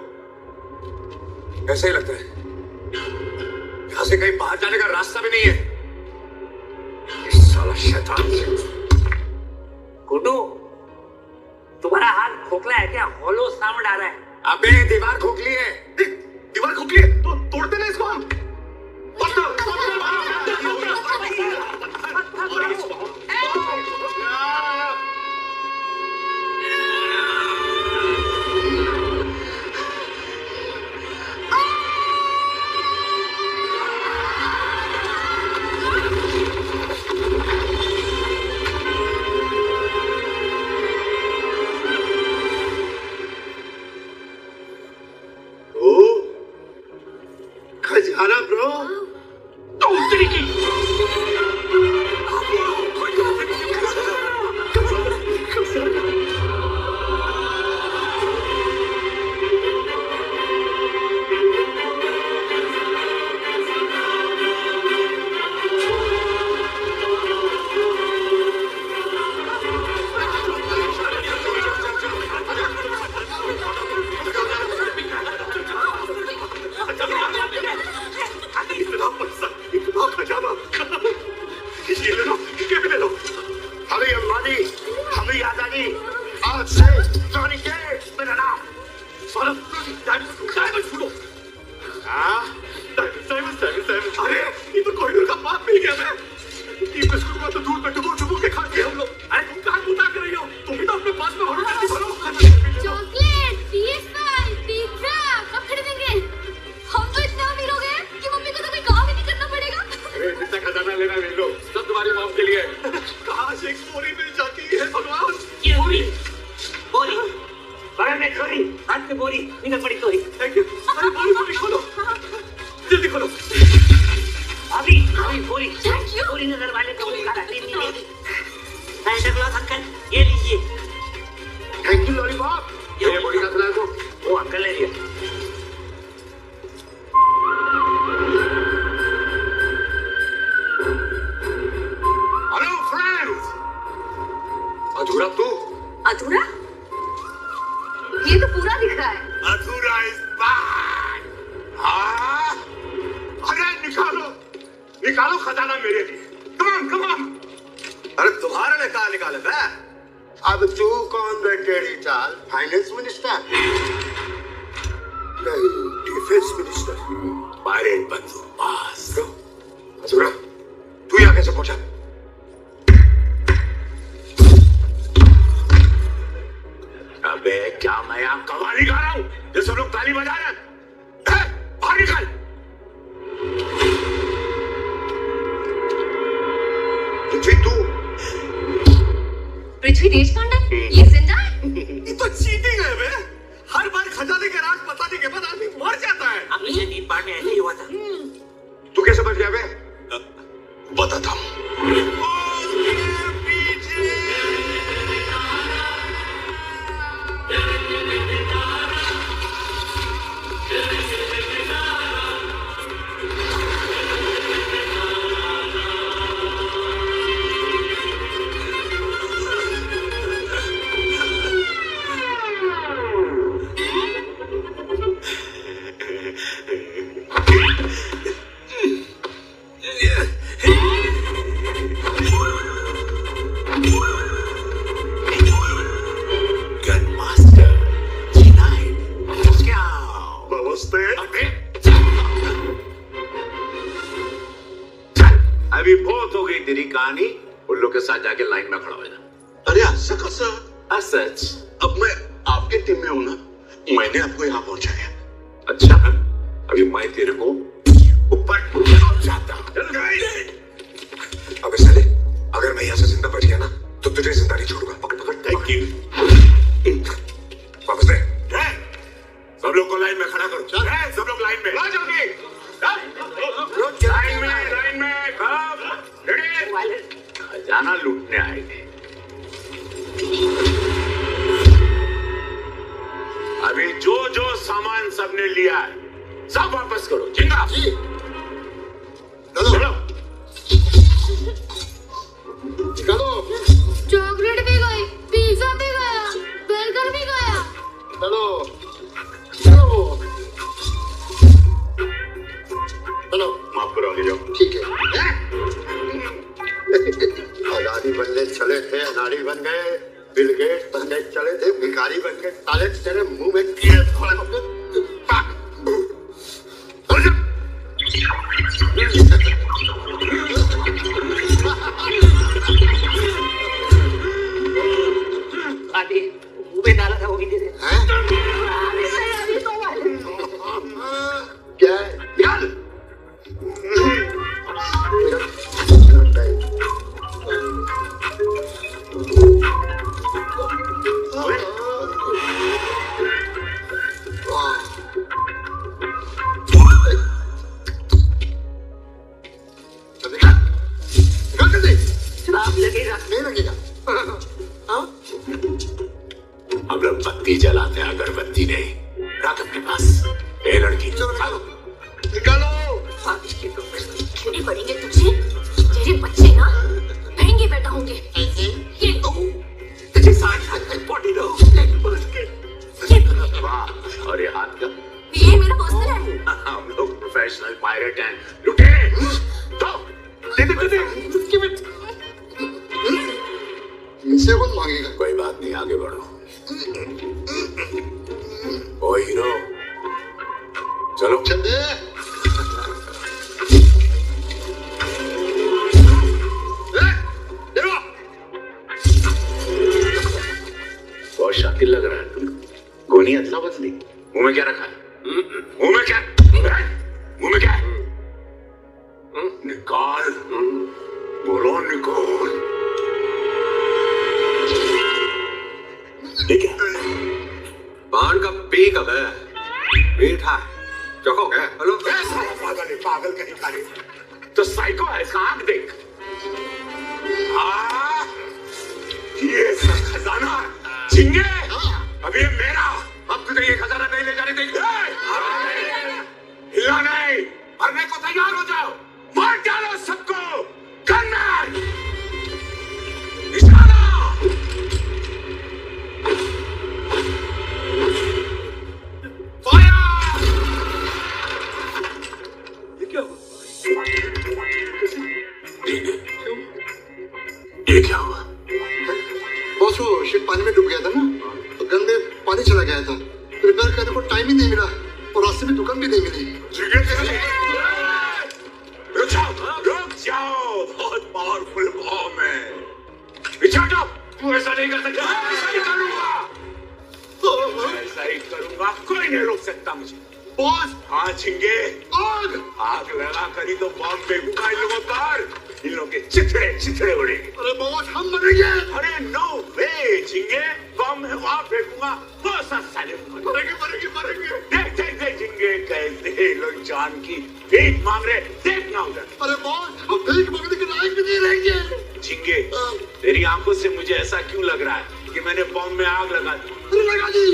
Speaker 7: ऐसे ही लगता है यहाँ से कहीं बाहर जाने का रास्ता भी नहीं है। इस साला शैतान।
Speaker 6: गुड्डू, तुम्हारा हाथ खोखला है क्या? होलो साउंड आ रहा है।
Speaker 7: अबे दीवार खोखली है।
Speaker 9: दीवार खोखली है तो तोड़ते ना इसको हम।
Speaker 2: खजाना ब्रो।
Speaker 9: समाप्त हो गई तेरी कहानी, उन लोग के साथ जाके लाइन में खड़ा हो जा।
Speaker 2: अरे असं कसं?
Speaker 9: सच?
Speaker 2: अब मैं आपके टीम में हूं ना, मैंने आपको यहाँ पहुंचाया।
Speaker 9: अच्छा, अभी मैं तेरे को ऊपर जाता हूं।
Speaker 2: अबे साले, अगर मैं यहाँ से जिंदा बच गया ना तो तुझे जिंदा नहीं छोड़ूंगा। पकड़ पकड़।
Speaker 9: Thank you.
Speaker 2: वापस ले।
Speaker 9: सब लोग को लाइन में खड़ा करो। सब लोग लाइन में। जल्दी लाइन में खजाना लूटने आए थे। अभी जो जो सामान सबने लिया है सब वापस करो। जिंगा
Speaker 2: जी।
Speaker 9: चलो।
Speaker 2: निकालो।
Speaker 8: चॉकलेट भी गई, पिज्जा भी गया, बर्गर भी गया।
Speaker 2: चलो चलो चलो।
Speaker 9: माफ करो, आगे जाओ।
Speaker 2: ठीक है। अनाड़ी बनने चले थे, अनाड़ी बन गए। बिल गेट्स बनने चले थे, भिखारी बन गए। साले तेरे मुंह में कीड़े थोड़ा
Speaker 6: अभी मुंह में डाला था वो भी दे दे।
Speaker 2: क्या है? निकाल।
Speaker 6: शराब लगेगा?
Speaker 2: नहीं लगेगा।
Speaker 9: हम लोग बत्ती जलाते हैं, अगरबत्ती नहीं। रख अपने पास। ए लड़की,
Speaker 2: निकालो निकालो।
Speaker 5: कीड़े पड़ेंगे तुझे, तेरे बच्चे ना महंगे पैदा होंगे। ये
Speaker 9: तुझे साथ पॉटी दो। वाह, और ये हाथ का?
Speaker 5: ये मेरा पर्सनल है।
Speaker 9: हम लोग प्रोफेशनल पायरेट हैं। लुटेरे तो दे दे।
Speaker 2: इनसे कौन मांगेगा?
Speaker 9: कोई बात नहीं, आगे बढ़ो। ओ हीरो, चलो।
Speaker 2: चल दे।
Speaker 9: बहुत शातिर लग रहा है। गोनी अदला बदली। मुंह में क्या रखा है? मुंह में क्या? मुंह में क्या है? निकाल। बोलो निकाल। ठीक है।
Speaker 7: पान का पी कब है? मीठा है। चखोगे? हेलो?
Speaker 9: पागल है, पागल कहीं खा रही। तो साइको है, इसका आंख देख। ये सब खजाना झिंगे, अब ये मेरा। अब तुझे ये खजाना नहीं ले जाने देंगे। हिला नहीं, मरने को तैयार हो जाओ। मार डालो सबको। गनमैन, निशाना। ये क्या हुआ?
Speaker 2: बॉस, वो शिप पानी में डूब गया था ना, तो गंदे पानी चला गया था। रिपेयर करने को टाइम ही नहीं मिला और रास्ते में दुकान भी नहीं मिली।
Speaker 9: रुक जाओ, बहुत पावरफुल बॉम्ब है। पीछे हटो, तू ऐसा नहीं कर सकता। ऐसा ही करूंगा, कोई नहीं रोक सकता मुझे।
Speaker 2: बॉस,
Speaker 9: हाँ झिंगे, आग लगा करी तो बॉम्ब फेंकूंगा इन लोगों पर। इन लोगों के चिथड़े उड़ेंगे।
Speaker 2: अरे बॉस, हम मरेंगे।
Speaker 9: अरे नो वे झिंगे, बॉम्ब है वहां फेंकूंगा, वो सब साले मरेंगे। देख झिंगे, कैसे लोग जान की भीख मांग रहे। देखना उधर।
Speaker 2: अरे बॉस, हम भीख मांगने के लायक भी नहीं रहेंगे।
Speaker 9: झिंगे, तेरी आंखों से मुझे ऐसा क्यों लग रहा है कि मैंने बॉम्ब में आग लगा दी?
Speaker 2: लगा दी।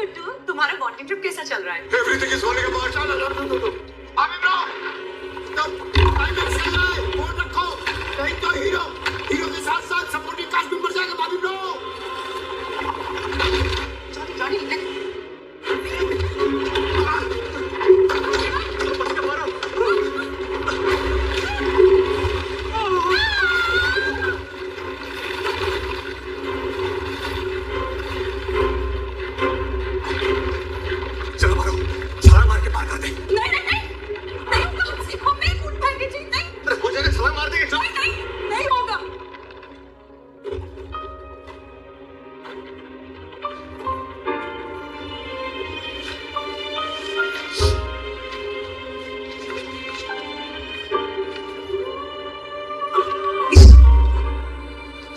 Speaker 3: गुड्डू, तुम्हारा बॉन्डिंग ट्रिप कैसा चल रहा है?
Speaker 2: Everything is holding about. चलो अभी ब्रो तब टाइम चल रहा है, फोन रखो, नहीं तो हीरो के साथ साथ सपोर्टिंग कास्ट भी मर जाएगा भाभी ब्रो।
Speaker 10: जॉनी
Speaker 1: चलो मारो, छलांग मार के पार कर दे।
Speaker 10: नहीं होगा मुझसे, हम नहीं कूद पाएंगे जी, नहीं
Speaker 1: अरे हो जाएगा, छलांग मार देंगे। चलो
Speaker 10: नहीं होगा।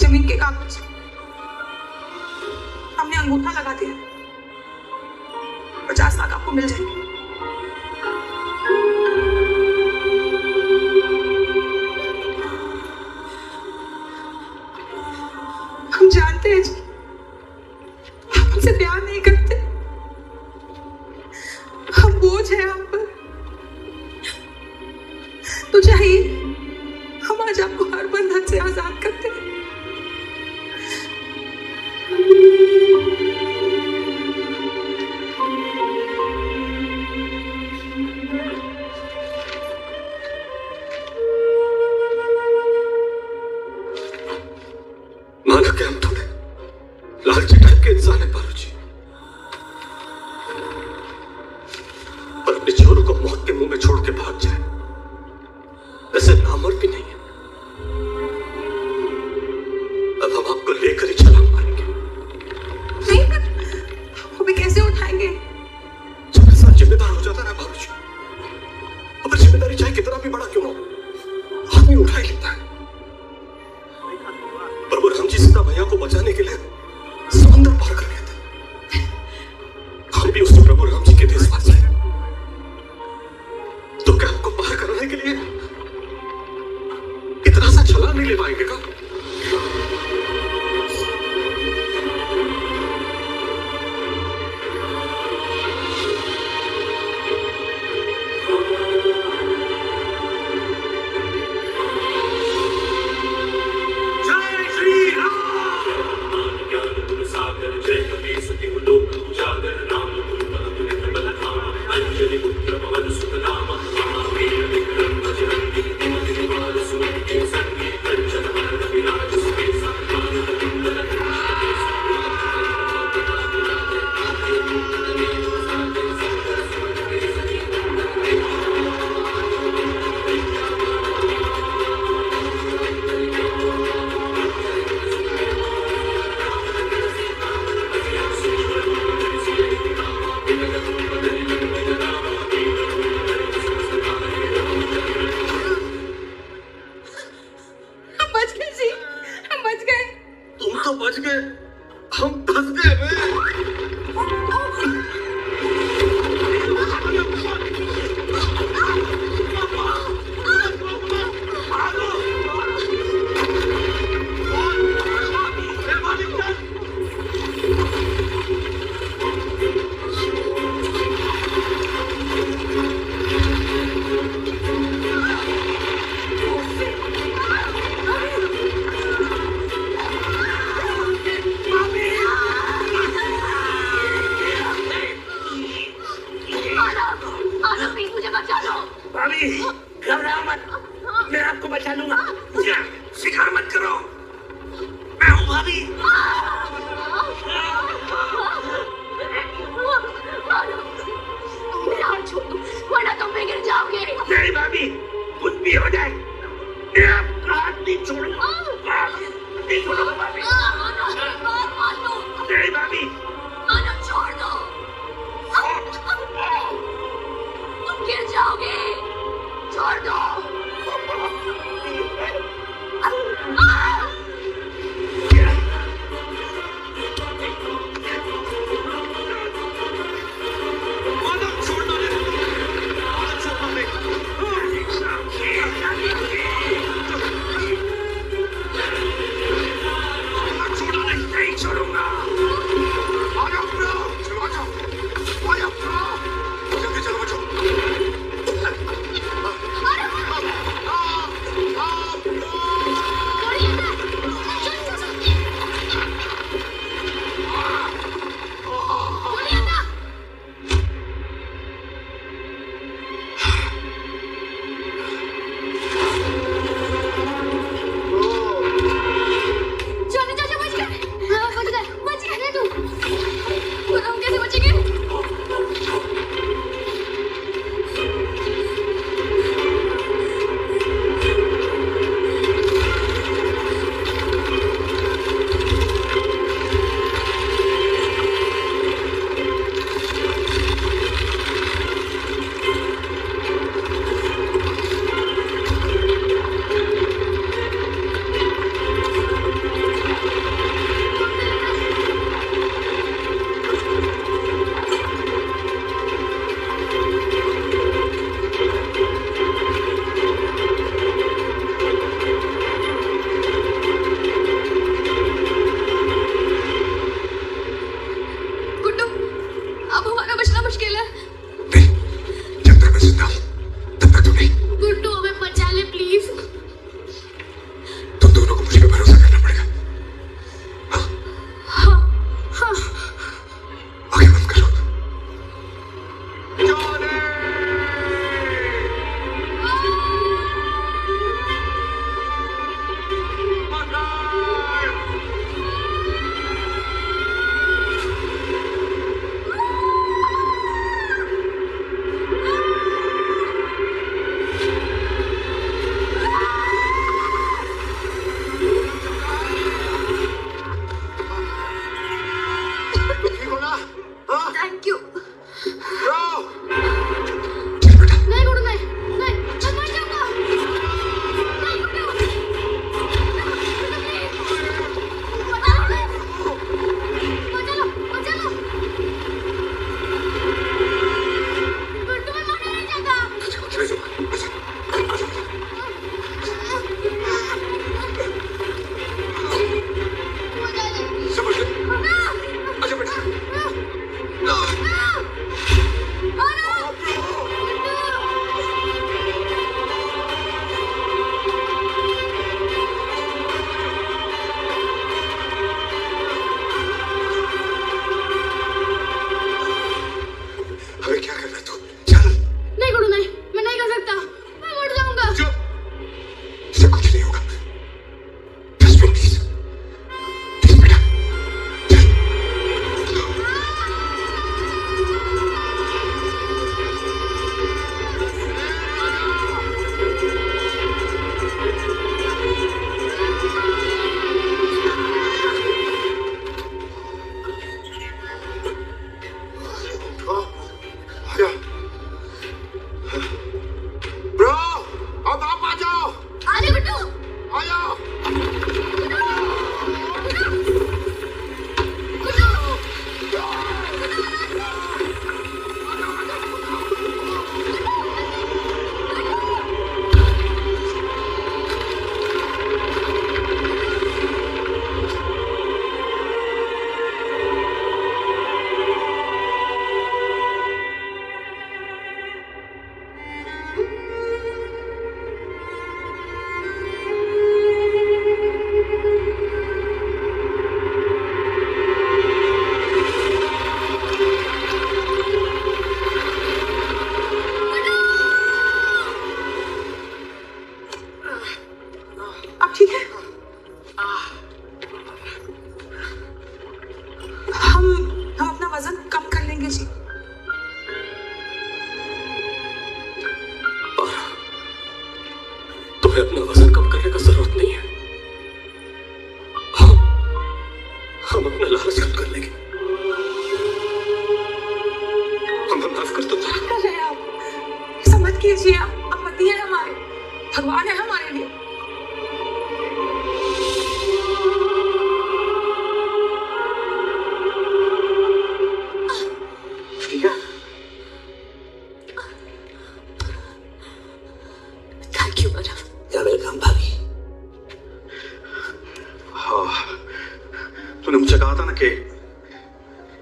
Speaker 10: जमीन के कागज हमने अंगूठा लगा दिया, 50 लाख आपको मिल जाएंगे। हम जानते हैं जी, आप हमसे प्यार नहीं करते, हम बोझ हैं आप पर, तो चाहिए हम आज आपको हर बंधन से आजाद करते हैं।
Speaker 1: माना कि हम थोड़े लालची टाइप के इंसान है बाबूजी, पर अपने चोरों को मौत के मुंह में छोड़ के भाग जाए ऐसे नामर्द भी नहीं है। अब हम आपको लेकर ही छलांग मारेंगे।
Speaker 10: नहीं पर हमें कैसे उठाएंगे?
Speaker 1: जब इंसान जिम्मेदार हो जाता है ना बाबूजी, अगर जिम्मेदारी चाहे कितना भी बड़ा क्यों ना हो, आदमी उठा ही लेता है। प्रभु राम जी सीता मैया को बचाने के लिए समंदर पार कर गए थे, हम भी उसी प्रभु राम जी के देशवासी हैं, तो क्या आपको पार कराने के लिए इतना सा छलांग नहीं ले पाएंगे का? बच गए, हम फंस गए बे।
Speaker 4: घबराओ मत, मैं आपको बचा लूंगा। शिकार मत करो, मैं हूँ भाभी।
Speaker 5: मेरा हाथ छोड़ दो, वरना तुम भी गिर जाओगे।
Speaker 4: नहीं भाभी, कुछ भी हो जाए मैं आपका हाथ नहीं छोड़ूंगा। नहीं छोड़ूंगा भाभी। नहीं भाभी,
Speaker 5: छोड़ दो, तुम गिर जाओगे। छोड़ दो।
Speaker 4: छोड़ दो।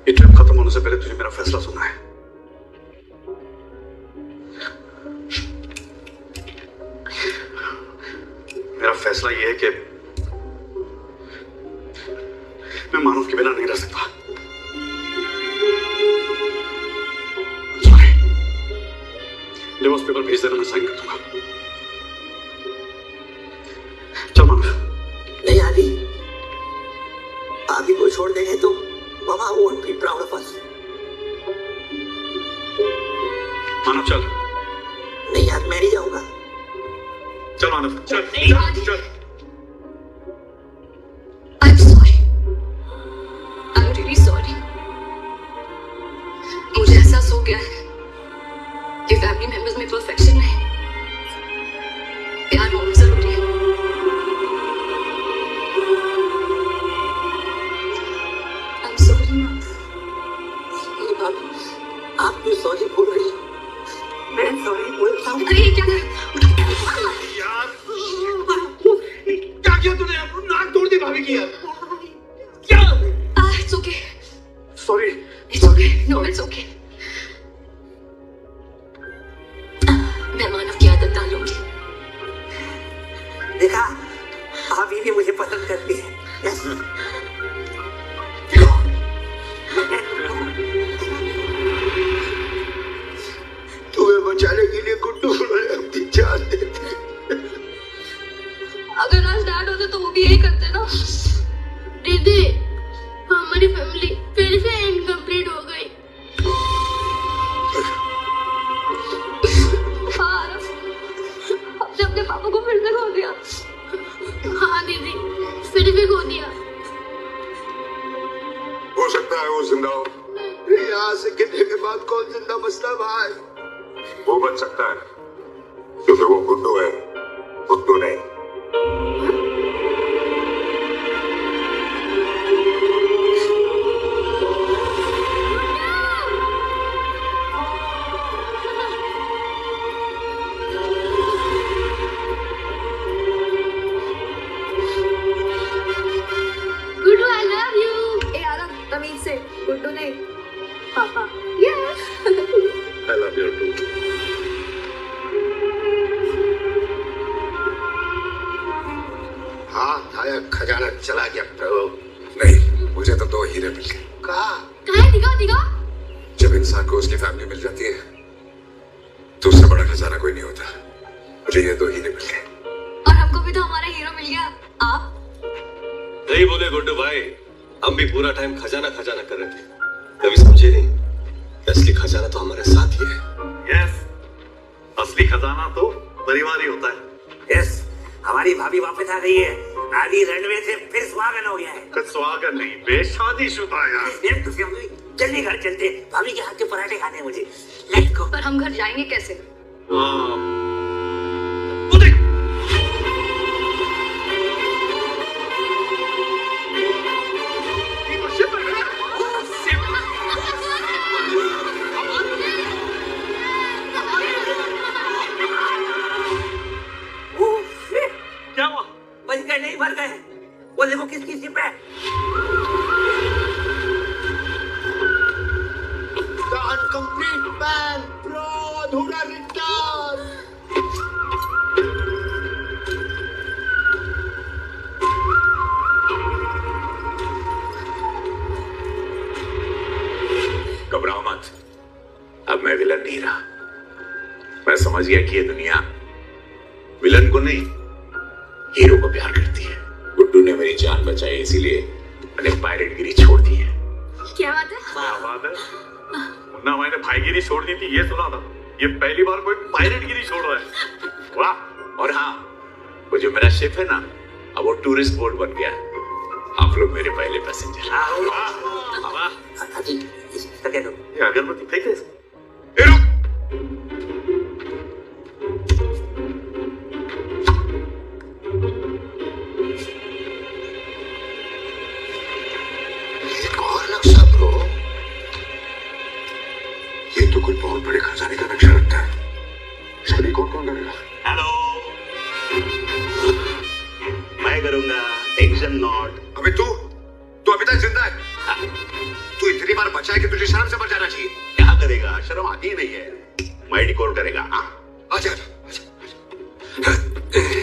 Speaker 1: ये ट्रिप खत्म होने से पहले तुझे मेरा फैसला सुनना है। मेरा फैसला ये है कि मैं मानव के बिना नहीं रह सकता। सॉरी, डिवोर्स पेपर भेज देना, मैं साइन कर दूंगा। चल मानव।
Speaker 6: नहीं आदि, आदि को छोड़ देंगे तो mama won't be proud of us.
Speaker 1: Manav चल।
Speaker 6: नहीं यार, मैं नहीं जाऊंगा।
Speaker 1: चल मानव, चल चल।
Speaker 5: I'm sorry. I'm really sorry. मुझे एहसास हो गया है कि फैमिली मेंबर्स में परफेक्शन नहीं, प्यार होना जरूरी है। I'm sorry माँ। मेरी भाभी,
Speaker 6: आप क्यों सॉरी बोल रही हो? मैं सॉरी बोलता हूँ।
Speaker 5: अरे ये क्या कर?
Speaker 7: क्या किया तूने? नाक तोड़ दी भाभी की यार। क्या?
Speaker 5: It's okay.
Speaker 1: Sorry.
Speaker 5: It's okay. No, it's okay. मैं मानव की आदत डालूंगी।
Speaker 6: देखा, भाभी भी मुझे पसंद करती है। Yes.
Speaker 2: तुम्हें बचाने के लिए गुड्डू ने अपनी जान दे दी।
Speaker 5: अगर आज डैड होते तो वो भी यही करते ना।
Speaker 8: दीदी, हमारी फैमिली फिर से इनकम्प्लीट हो गई।
Speaker 5: हाँ, हमने अपने पापा को फिर से खो दिया।
Speaker 8: हाँ दीदी, फिर से खो दिया।
Speaker 2: हो सकता है वो जिंदा हो। यहाँ से गिरने के बाद कौन जिंदा बचता भाई? वो बच सकता है क्योंकि वो गुड्डू है, गुड्डू नहीं।
Speaker 8: Guddu, I love you.
Speaker 5: ए आरव, तमीज से, गुड्डू नहीं, पापा।
Speaker 8: Yes.
Speaker 1: I love you too.
Speaker 2: हाँ आया, खजाना चला गया प्रभु। नहीं, मुझे तो 2 हीरे मिल गए।
Speaker 8: कहाँ है? दिखाओ।
Speaker 2: जब इंसान को उसकी फैमिली मिल जाती है तो उससे बड़ा खजाना कोई नहीं होता। मुझे ये 2 हीरे मिल गए।
Speaker 5: और हमको भी तो हमारा हीरो मिल गया। आप?
Speaker 1: नहीं बोले गुड्डू भाई, हम भी पूरा टाइम खजाना खजाना कर रहे थे, कभी समझे नहीं असली खजाना तो हमारे साथ ही है।
Speaker 9: यस, असली खजाना तो परिवार ही होता है।
Speaker 6: यस, हमारी भाभी वापस आ गई है। आदि रनवे से फिर स्वागत हो गया है।
Speaker 9: कुछ स्वागत नहीं, बेशादीशुदा यार।
Speaker 6: जल्दी घर चलते, भाभी के हाथ के पराठे खाने हैं मुझे। Let's go.
Speaker 5: पर हम घर जाएंगे कैसे?
Speaker 6: क्या हुआ? बच गए नहीं, मर गए। वो देखो किसकी शिप है।
Speaker 2: The incomplete man, bro, अधूरा रिटर्न।
Speaker 11: घबराओ मत, अब मैं विलन नहीं रहा। मैं समझ गया कि ये दुनिया विलन को नहीं, हीरो को प्यार करती है। गुड्डू ने मेरी जान बचाई, इसीलिए मैंने पायरेटगिरी छोड़ दी है।
Speaker 8: क्या बात है?
Speaker 9: क्या बात है? मुन्ना मैंने भाईगिरी छोड़ दी थी ये सुना था, ये पहली बार कोई पायरेटगिरी छोड़ रहा है। वाह।
Speaker 11: और हाँ, वो जो मेरा शिप है ना, अब वो टूरिस्ट बोट बन गया। आप लोग मेरे पहले पैसेंजर।
Speaker 6: इसका क्या करूं?
Speaker 9: ये अगरबत्ती फेंक दे इसको।
Speaker 2: एक और नक्शा ब्रो, ये तो कोई बहुत बड़े खजाने का नक्शा लगता है। इसको कौन कौन करेगा?
Speaker 9: हेलो, मैं करूंगा। Tension not.
Speaker 2: अबे तू अभी तक जिंदा है? तू इतनी हमारा बच्चा है कि तुझे शर्म से मर जाना चाहिए।
Speaker 11: क्या करेगा, शर्म आती ही नहीं है। मैं डिकोर करेगा। हाँ
Speaker 2: आजा आजा, आजा, आजा।